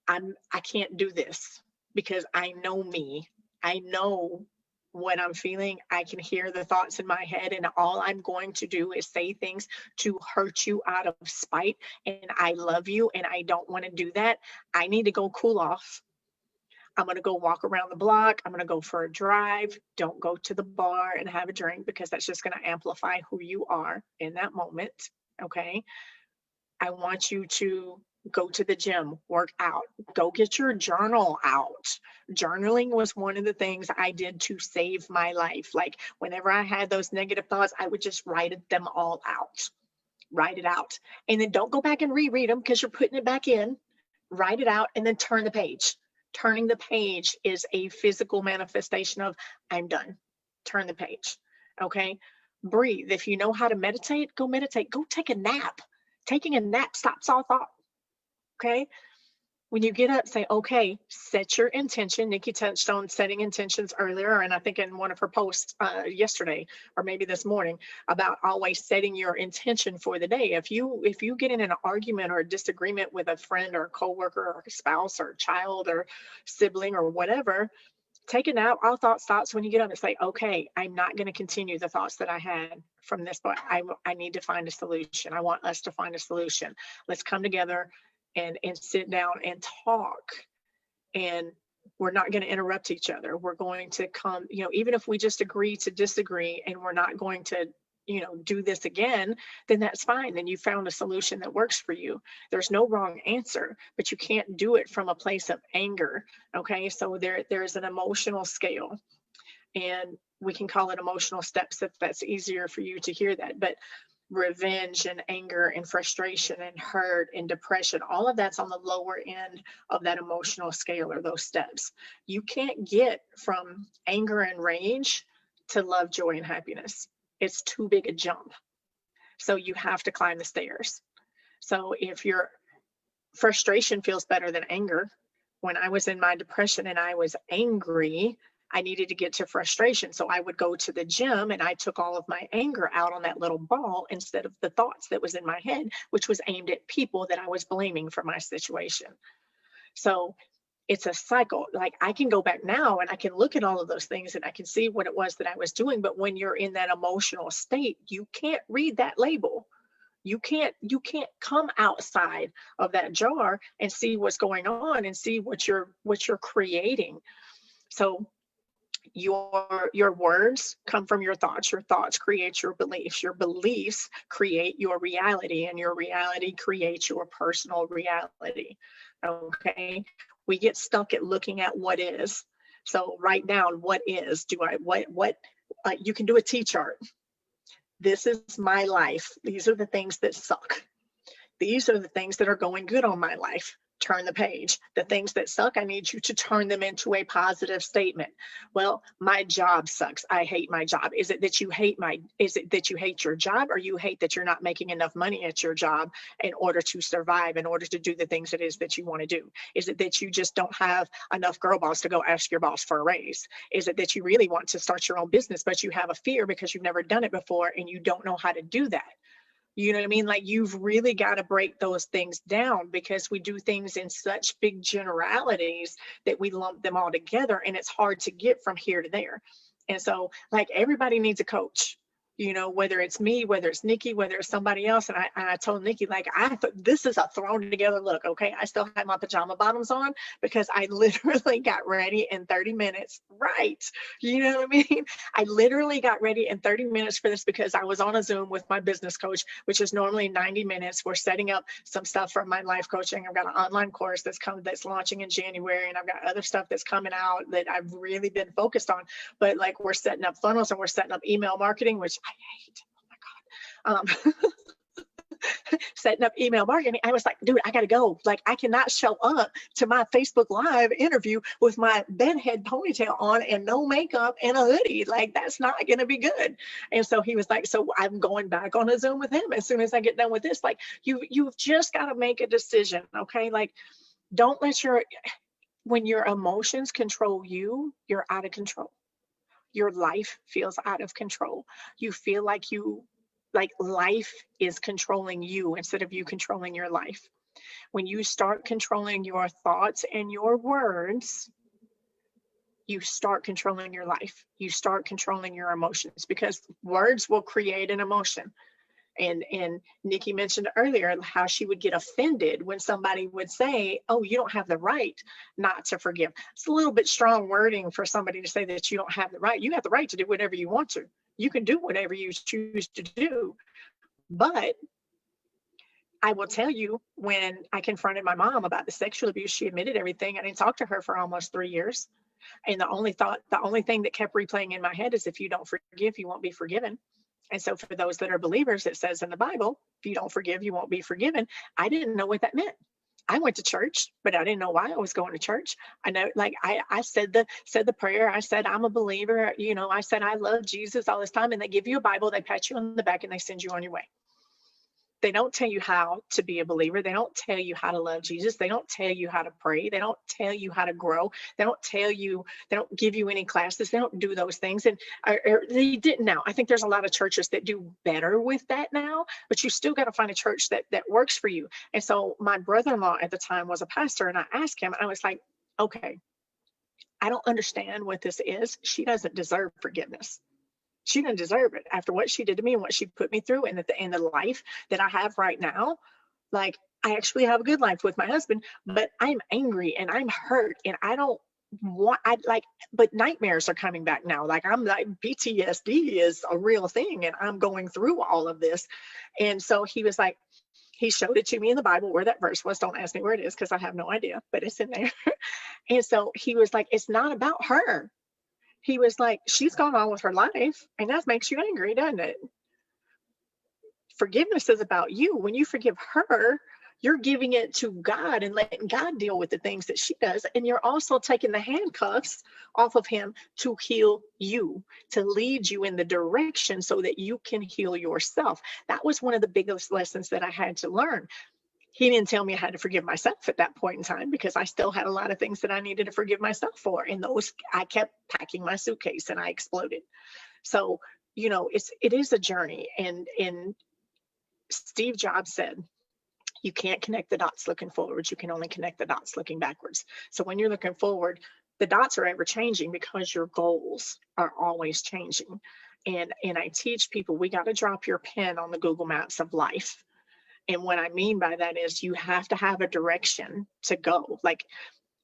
I can't do this, because I know me. I know what I'm feeling. I can hear the thoughts in my head, and all I'm going to do is say things to hurt you out of spite. And I love you, and I don't want to do that. I need to go cool off. I'm going to go walk around the block. I'm going to go for a drive. Don't go to the bar and have a drink, because that's just going to amplify who you are in that moment. Okay. I want you to go to the gym, work out, go get your journal out. Journaling was one of the things I did to save my life. Like, whenever I had those negative thoughts, I would just write them all out. Write it out. And then don't go back and reread them, because you're putting it back in. Write it out and then turn the page. Turning the page is a physical manifestation of, I'm done. Turn the page. Okay. Breathe. If you know how to meditate, go meditate. Go take a nap. Taking a nap stops all thought. Okay. When you get up, say, okay, set your intention. Niki touched on setting intentions earlier, and I think in one of her posts yesterday, or maybe this morning, about always setting your intention for the day. If you get in an argument or a disagreement with a friend or a coworker or a spouse or a child or sibling or whatever, take a nap. All thought stops when you get up and say, okay, I'm not going to continue the thoughts that I had from this, but I need to find a solution. I want us to find a solution. Let's come together and sit down and talk. And we're not going to interrupt each other. We're going to come, even if we just agree to disagree, and we're not going to, do this again, then that's fine. Then you found a solution that works for you. There's no wrong answer, but you can't do it from a place of anger. Okay. So there's an emotional scale, and we can call it emotional steps if that's easier for you to hear that. But revenge and anger and frustration and hurt and depression, all of that's on the lower end of that emotional scale, or those steps. You can't get from anger and rage to love, joy, and happiness. It's too big a jump. So you have to climb the stairs. So if your frustration feels better than anger, when I was in my depression and I was angry, I needed to get to frustration. So I would go to the gym and I took all of my anger out on that little ball instead of the thoughts that was in my head, which was aimed at people that I was blaming for my situation. So it's a cycle. Like, I can go back now and I can look at all of those things and I can see what it was that I was doing. But when you're in that emotional state, you can't read that label. You can't come outside of that jar and see what's going on and see what you're creating. So your words come from your thoughts create your beliefs create your reality, and your reality creates your personal reality. Okay, we get stuck at looking at what is. So write down what is. You can do a T-chart. This is my life. These are the things that suck. These are the things that are going good on my life. Turn the page. The things that suck, I need you to turn them into a positive statement. Well, my job sucks. I hate my job. Is it that you hate your job, or you hate that you're not making enough money at your job in order to survive, in order to do the things it is that you want to do? Is it that you just don't have enough girl boss to go ask your boss for a raise? Is it that you really want to start your own business, but you have a fear because you've never done it before and you don't know how to do that? You know what I mean? Like, you've really got to break those things down, because we do things in such big generalities that we lump them all together, and it's hard to get from here to there. And so, like, everybody needs a coach, whether it's me, whether it's Nikki, whether it's somebody else. And I told Nikki, like, this is a thrown together look. Okay. I still had my pajama bottoms on because I literally got ready in 30 minutes. Right. You know what I mean? I literally got ready in 30 minutes for this because I was on a Zoom with my business coach, which is normally 90 minutes. We're setting up some stuff for my life coaching. I've got an online course that's launching in January, and I've got other stuff that's coming out that I've really been focused on. But like, we're setting up funnels and we're setting up email marketing, which I hate. Oh my God. Setting up email marketing. I was like, dude, I got to go. Like, I cannot show up to my Facebook Live interview with my bedhead ponytail on and no makeup and a hoodie. Like, that's not going to be good. And so he was like, so I'm going back on a Zoom with him as soon as I get done with this. Like, you've just got to make a decision. Okay. Like, don't let when your emotions control you, you're out of control. Your life feels out of control. You feel like life is controlling you instead of you controlling your life. When you start controlling your thoughts and your words, you start controlling your life. You start controlling your emotions, because words will create an emotion. And Nikki mentioned earlier how she would get offended when somebody would say, oh, you don't have the right not to forgive. It's a little bit strong wording for somebody to say that you don't have the right. You have the right to do whatever you want to. You can do whatever you choose to do. But I will tell you, when I confronted my mom about the sexual abuse, she admitted everything. I didn't talk to her for almost 3 years. And the only thing that kept replaying in my head is, if you don't forgive, you won't be forgiven. And so for those that are believers, it says in the Bible, if you don't forgive, you won't be forgiven. I didn't know what that meant. I went to church, but I didn't know why I was going to church. I know, like, I said the prayer. I said, I'm a believer. I said, I love Jesus all this time. And they give you a Bible, they pat you on the back, and they send you on your way. They don't tell you how to be a believer. They don't tell you how to love Jesus. They don't tell you how to pray. They don't tell you how to grow. They don't give you any classes. They don't do those things. And they didn't now. I think there's a lot of churches that do better with that now, but you still got to find a church that works for you. And so my brother-in-law at the time was a pastor, and I asked him, and I was like, okay, I don't understand what this is. She doesn't deserve forgiveness. She didn't deserve it after what she did to me and what she put me through, and the life that I have right now. Like, I actually have a good life with my husband, but I'm angry and I'm hurt, and I don't but nightmares are coming back now. Like, I'm like, PTSD is a real thing, and I'm going through all of this. And so he was like, he showed it to me in the Bible where that verse was. Don't ask me where it is because I have no idea, but it's in there. And so he was like, it's not about her. He was like, she's gone on with her life, and that makes you angry, doesn't it? Forgiveness is about you. When you forgive her, you're giving it to God and letting God deal with the things that she does. And you're also taking the handcuffs off of him to heal you, to lead you in the direction so that you can heal yourself. That was one of the biggest lessons that I had to learn. He didn't tell me I had to forgive myself at that point in time, because I still had a lot of things that I needed to forgive myself for. And those, I kept packing my suitcase and I exploded. So, it is a journey. And Steve Jobs said, you can't connect the dots looking forward. You can only connect the dots looking backwards. So when you're looking forward, the dots are ever changing because your goals are always changing. And I teach people, we got to drop your pen on the Google Maps of life. And what I mean by that is you have to have a direction to go. Like,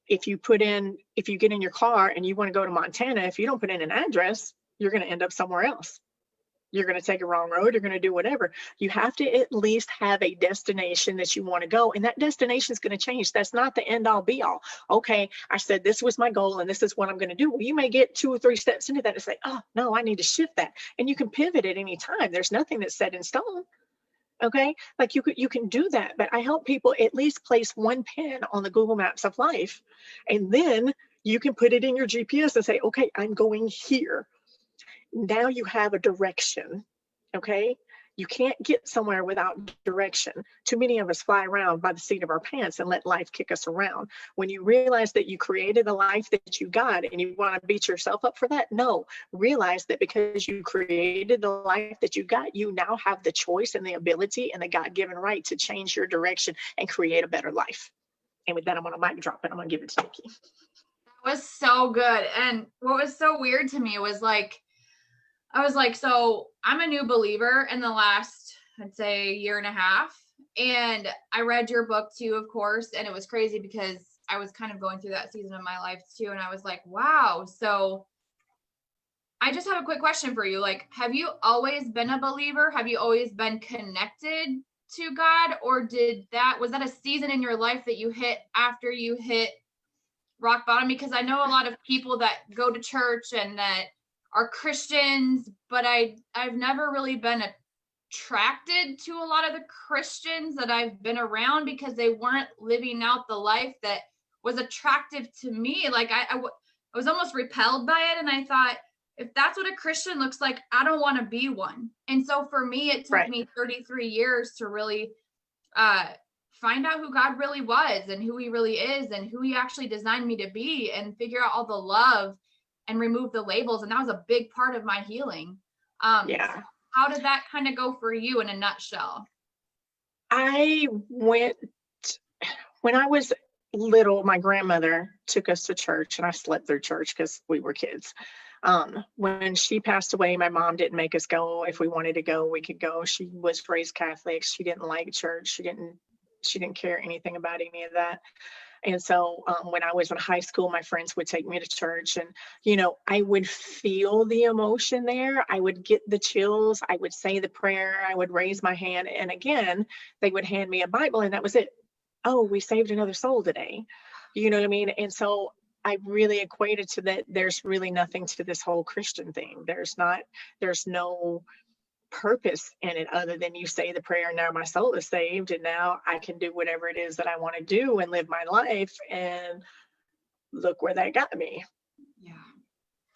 if you get in your car and you want to go to Montana, if you don't put in an address, you're going to end up somewhere else. You're going to take a wrong road. You're going to do whatever. You have to at least have a destination that you want to go. And that destination is going to change. That's not the end all be all. Okay, I said this was my goal and this is what I'm going to do. Well, you may get 2 or 3 steps into that and say, oh, no, I need to shift that. And you can pivot at any time. There's nothing that's set in stone. Okay, like you can do that. But I help people at least place one pin on the Google Maps of life. And then you can put it in your GPS and say, okay, I'm going here. Now you have a direction. Okay, you can't get somewhere without direction. Too many of us fly around by the seat of our pants and let life kick us around. When you realize that you created the life that you got and you want to beat yourself up for that, no, realize that because you created the life that you got, you now have the choice and the ability and the God-given right to change your direction and create a better life. And with that, I'm going to mic drop it. I'm going to give it to Niki. That was so good. And what was so weird to me was like, I was like, so I'm a new believer in the last, I'd say, year and a half. And I read your book too, of course. And it was crazy because I was kind of going through that season of my life too. And I was like, wow. So I just have a quick question for you. Like, have you always been a believer? Have you always been connected to God? Or was that a season in your life that you hit after you hit rock bottom? Because I know a lot of people that go to church and that are Christians, but I've never really been attracted to a lot of the Christians that I've been around because they weren't living out the life that was attractive to me. Like I was almost repelled by it. And I thought, if that's what a Christian looks like, I don't want to be one. And so for me, it took me 33 years to really find out who God really was and who he really is and who he actually designed me to be and figure out all the love and remove the labels. And that was a big part of my healing. Yeah. How did that kind of go for you in a nutshell? When I was little, my grandmother took us to church, and I slept through church because we were kids. When she passed away, my mom didn't make us go. If we wanted to go, we could go. She was raised Catholic. She didn't like church. She didn't care anything about any of that. And so when I was in high school, my friends would take me to church, and, I would feel the emotion there. I would get the chills. I would say the prayer. I would raise my hand. And again, they would hand me a Bible, and that was it. Oh, we saved another soul today. You know what I mean? And so I really equated to that. There's really nothing to this whole Christian thing. There's no purpose in it other than you say the prayer, now my soul is saved, and now I can do whatever it is that I want to do and live my life, and look where that got me. Yeah,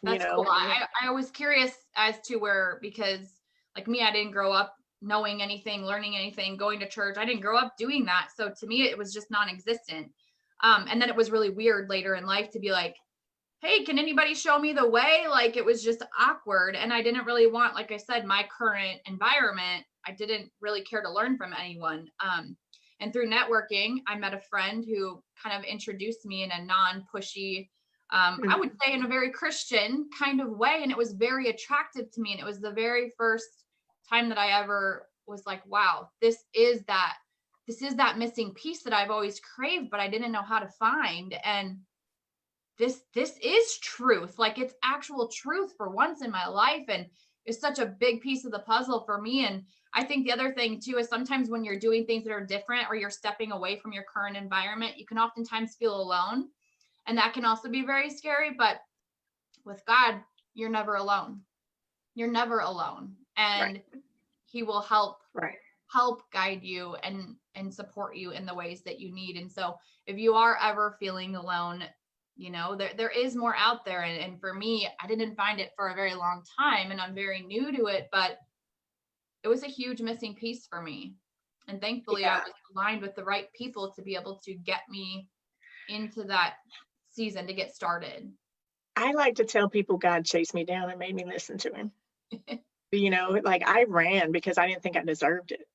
that's cool. Yeah. I was curious as to where, because like me, I didn't grow up knowing anything, learning anything, going to church. I didn't grow up doing that. So to me, it was just non-existent. And then it was really weird later in life to be like, hey, can anybody show me the way? Like, it was just awkward. And I didn't really want, like I said, my current environment, I didn't really care to learn from anyone. And through networking, I met a friend who kind of introduced me in a non-pushy, I would say in a very Christian kind of way. And it was very attractive to me. And it was the very first time that I ever was like, wow, this is that missing piece that I've always craved, but I didn't know how to find. And this is truth. Like, it's actual truth for once in my life. And it's such a big piece of the puzzle for me. And I think the other thing too is sometimes when you're doing things that are different or you're stepping away from your current environment, you can oftentimes feel alone. And that can also be very scary. But with God, you're never alone. You're never alone. And Right. he will help Right. guide you and support you in the ways that you need. And so if you are ever feeling alone, you know, there is more out there. And for me, I didn't find it for a very long time, and I'm very new to it, but it was a huge missing piece for me. And thankfully I Yeah. was aligned with the right people to be able to get me into that season to get started. I like to tell people God chased me down and made me listen to him. You know, like I ran because I didn't think I deserved it.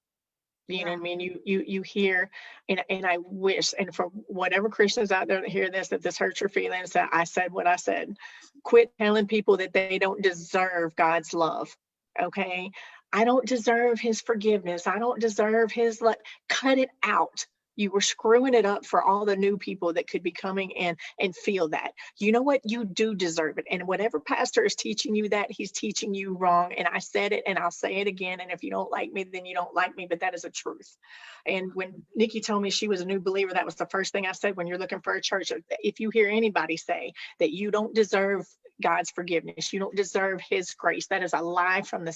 You know Yeah. what I mean? You hear, and I wish, and for whatever Christians out there that hear this, if this hurts your feelings, that I said what I said. Quit telling people that they don't deserve God's love. Okay. I don't deserve his forgiveness. I don't deserve his love. Cut it out. You were screwing it up for all the new people that could be coming in and feel that. You know what? You do deserve it. And whatever pastor is teaching you that, he's teaching you wrong. And I said it and I'll say it again. And if you don't like me, then you don't like me. But that is a truth. And when Niki told me she was a new believer, that was the first thing I said. When you're looking for a church, if you hear anybody say that you don't deserve God's forgiveness, you don't deserve his grace, that is a lie from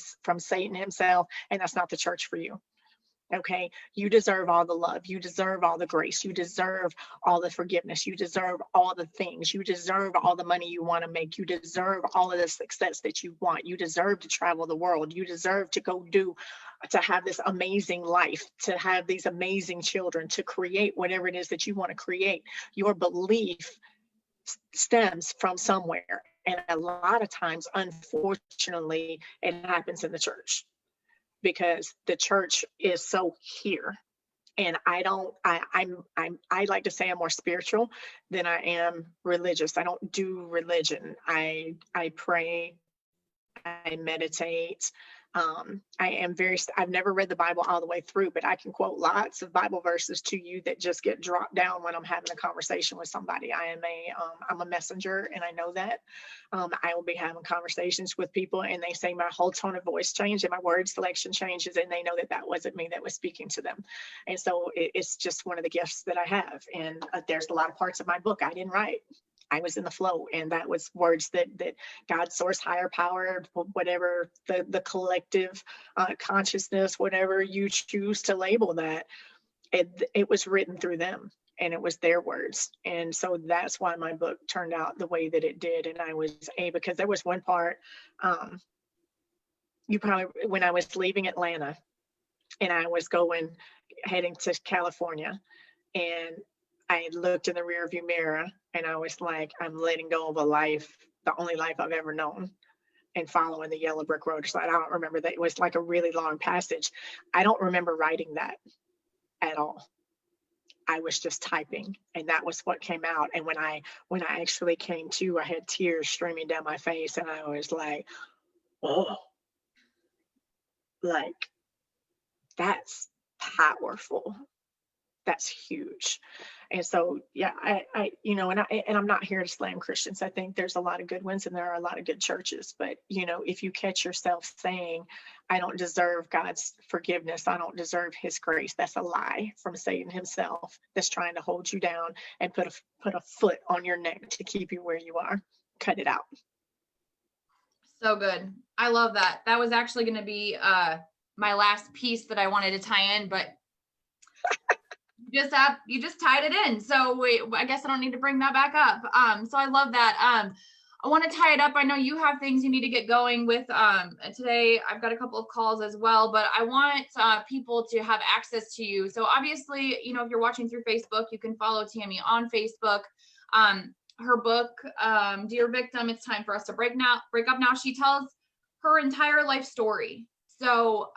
Satan himself. And that's not the church for you. Okay. You deserve all the love. You deserve all the grace. You deserve all the forgiveness. You deserve all the things. You deserve all the money you want to make. You deserve all of the success that you want. You deserve to travel the world. You deserve to to have this amazing life, to have these amazing children, to create whatever it is that you want to create. Your belief stems from somewhere. And a lot of times, unfortunately, it happens in the church because the church is so here. And I don't, I like to say I'm more spiritual than I am religious. I don't do religion. I pray, I meditate. I've never read the Bible all the way through, but I can quote lots of Bible verses to you that just get dropped down when I'm having a conversation with somebody. I'm a messenger, and I know that. I will be having conversations with people, and they say my whole tone of voice changed and my word selection changes, and they know that that wasn't me that was speaking to them. And so it's just one of the gifts that I have. And there's a lot of parts of my book I didn't write. I was in the flow, and that was words that God, source, higher power, whatever the collective consciousness, whatever you choose to label that, it was written through them, and it was their words. And so that's why my book turned out the way that it did. And I was because there was one part, when I was leaving Atlanta and I was heading to California, and I looked in the rearview mirror and I was like, I'm letting go of a life, the only life I've ever known, and following the yellow brick road. So I don't remember that. It was like a really long passage. I don't remember writing that at all. I was just typing, and that was what came out. And when I actually came to, I had tears streaming down my face, and I was like, oh, like that's powerful. That's huge. And so, yeah, and I'm not here to slam Christians. I think there's a lot of good ones and there are a lot of good churches. But, if you catch yourself saying, I don't deserve God's forgiveness, I don't deserve his grace, that's a lie from Satan himself that's trying to hold you down and put a foot on your neck to keep you where you are. Cut it out. So good. I love that. That was actually going to be my last piece that I wanted to tie in, but you just tied it in. So I guess I don't need to bring that back up. So I love that. I want to tie it up. I know you have things you need to get going with today. I've got a couple of calls as well, but I want people to have access to you. So obviously, if you're watching through Facebook, you can follow Tammy on Facebook. Her book, Dear Victim, It's Time for Us to Break Up Now. She tells her entire life story. So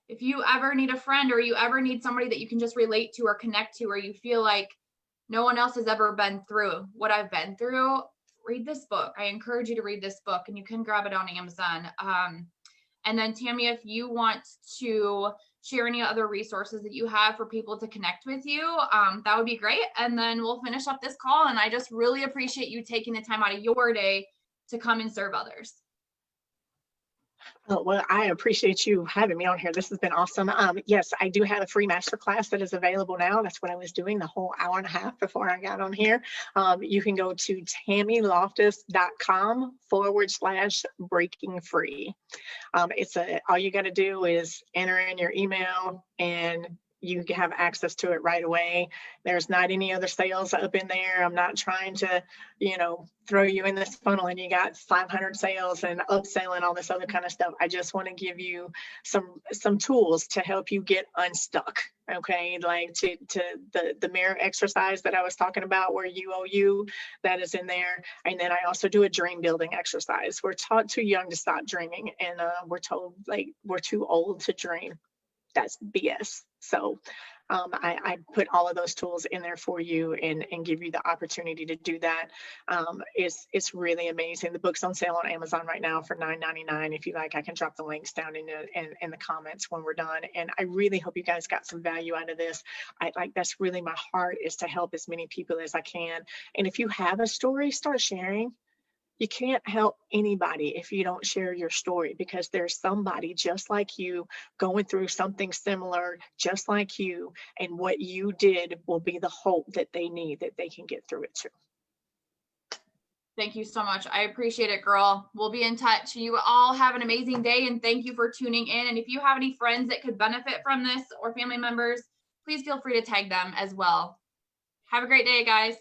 if you ever need a friend or you ever need somebody that you can just relate to or connect to, or you feel like no one else has ever been through what I've been through, read this book. I encourage you to read this book, and you can grab it on Amazon. And then Tammy, if you want to share any other resources that you have for people to connect with you, that would be great. And then we'll finish up this call. And I just really appreciate you taking the time out of your day to come and serve others. Oh, well, I appreciate you having me on here. This has been awesome. Yes, I do have a free masterclass that is available now. That's what I was doing the whole hour and a half before I got on here. You can go to tammyloftus.com/breaking free. All you got to do is enter in your email and you have access to it right away. There's not any other sales up in there. I'm not trying to, throw you in this funnel and you got 500 sales and upselling all this other kind of stuff. I just want to give you some tools to help you get unstuck. Okay, like to the mirror exercise that I was talking about, where you, that is in there. And then I also do a dream building exercise. We're taught too young to stop dreaming, and we're told like we're too old to dream. That's BS. So I put all of those tools in there for you and give you the opportunity to do that. It's really amazing. The book's on sale on Amazon right now for $9.99. If you like, I can drop the links down in the comments when we're done. And I really hope you guys got some value out of this. That's really my heart, is to help as many people as I can. And if you have a story, start sharing. You can't help anybody if you don't share your story, because there's somebody just like you going through something similar, just like you, and what you did will be the hope that they need, that they can get through it too. Thank you so much. I appreciate it, girl. We'll be in touch. You all have an amazing day, and thank you for tuning in. And if you have any friends that could benefit from this, or family members, please feel free to tag them as well. Have a great day, guys.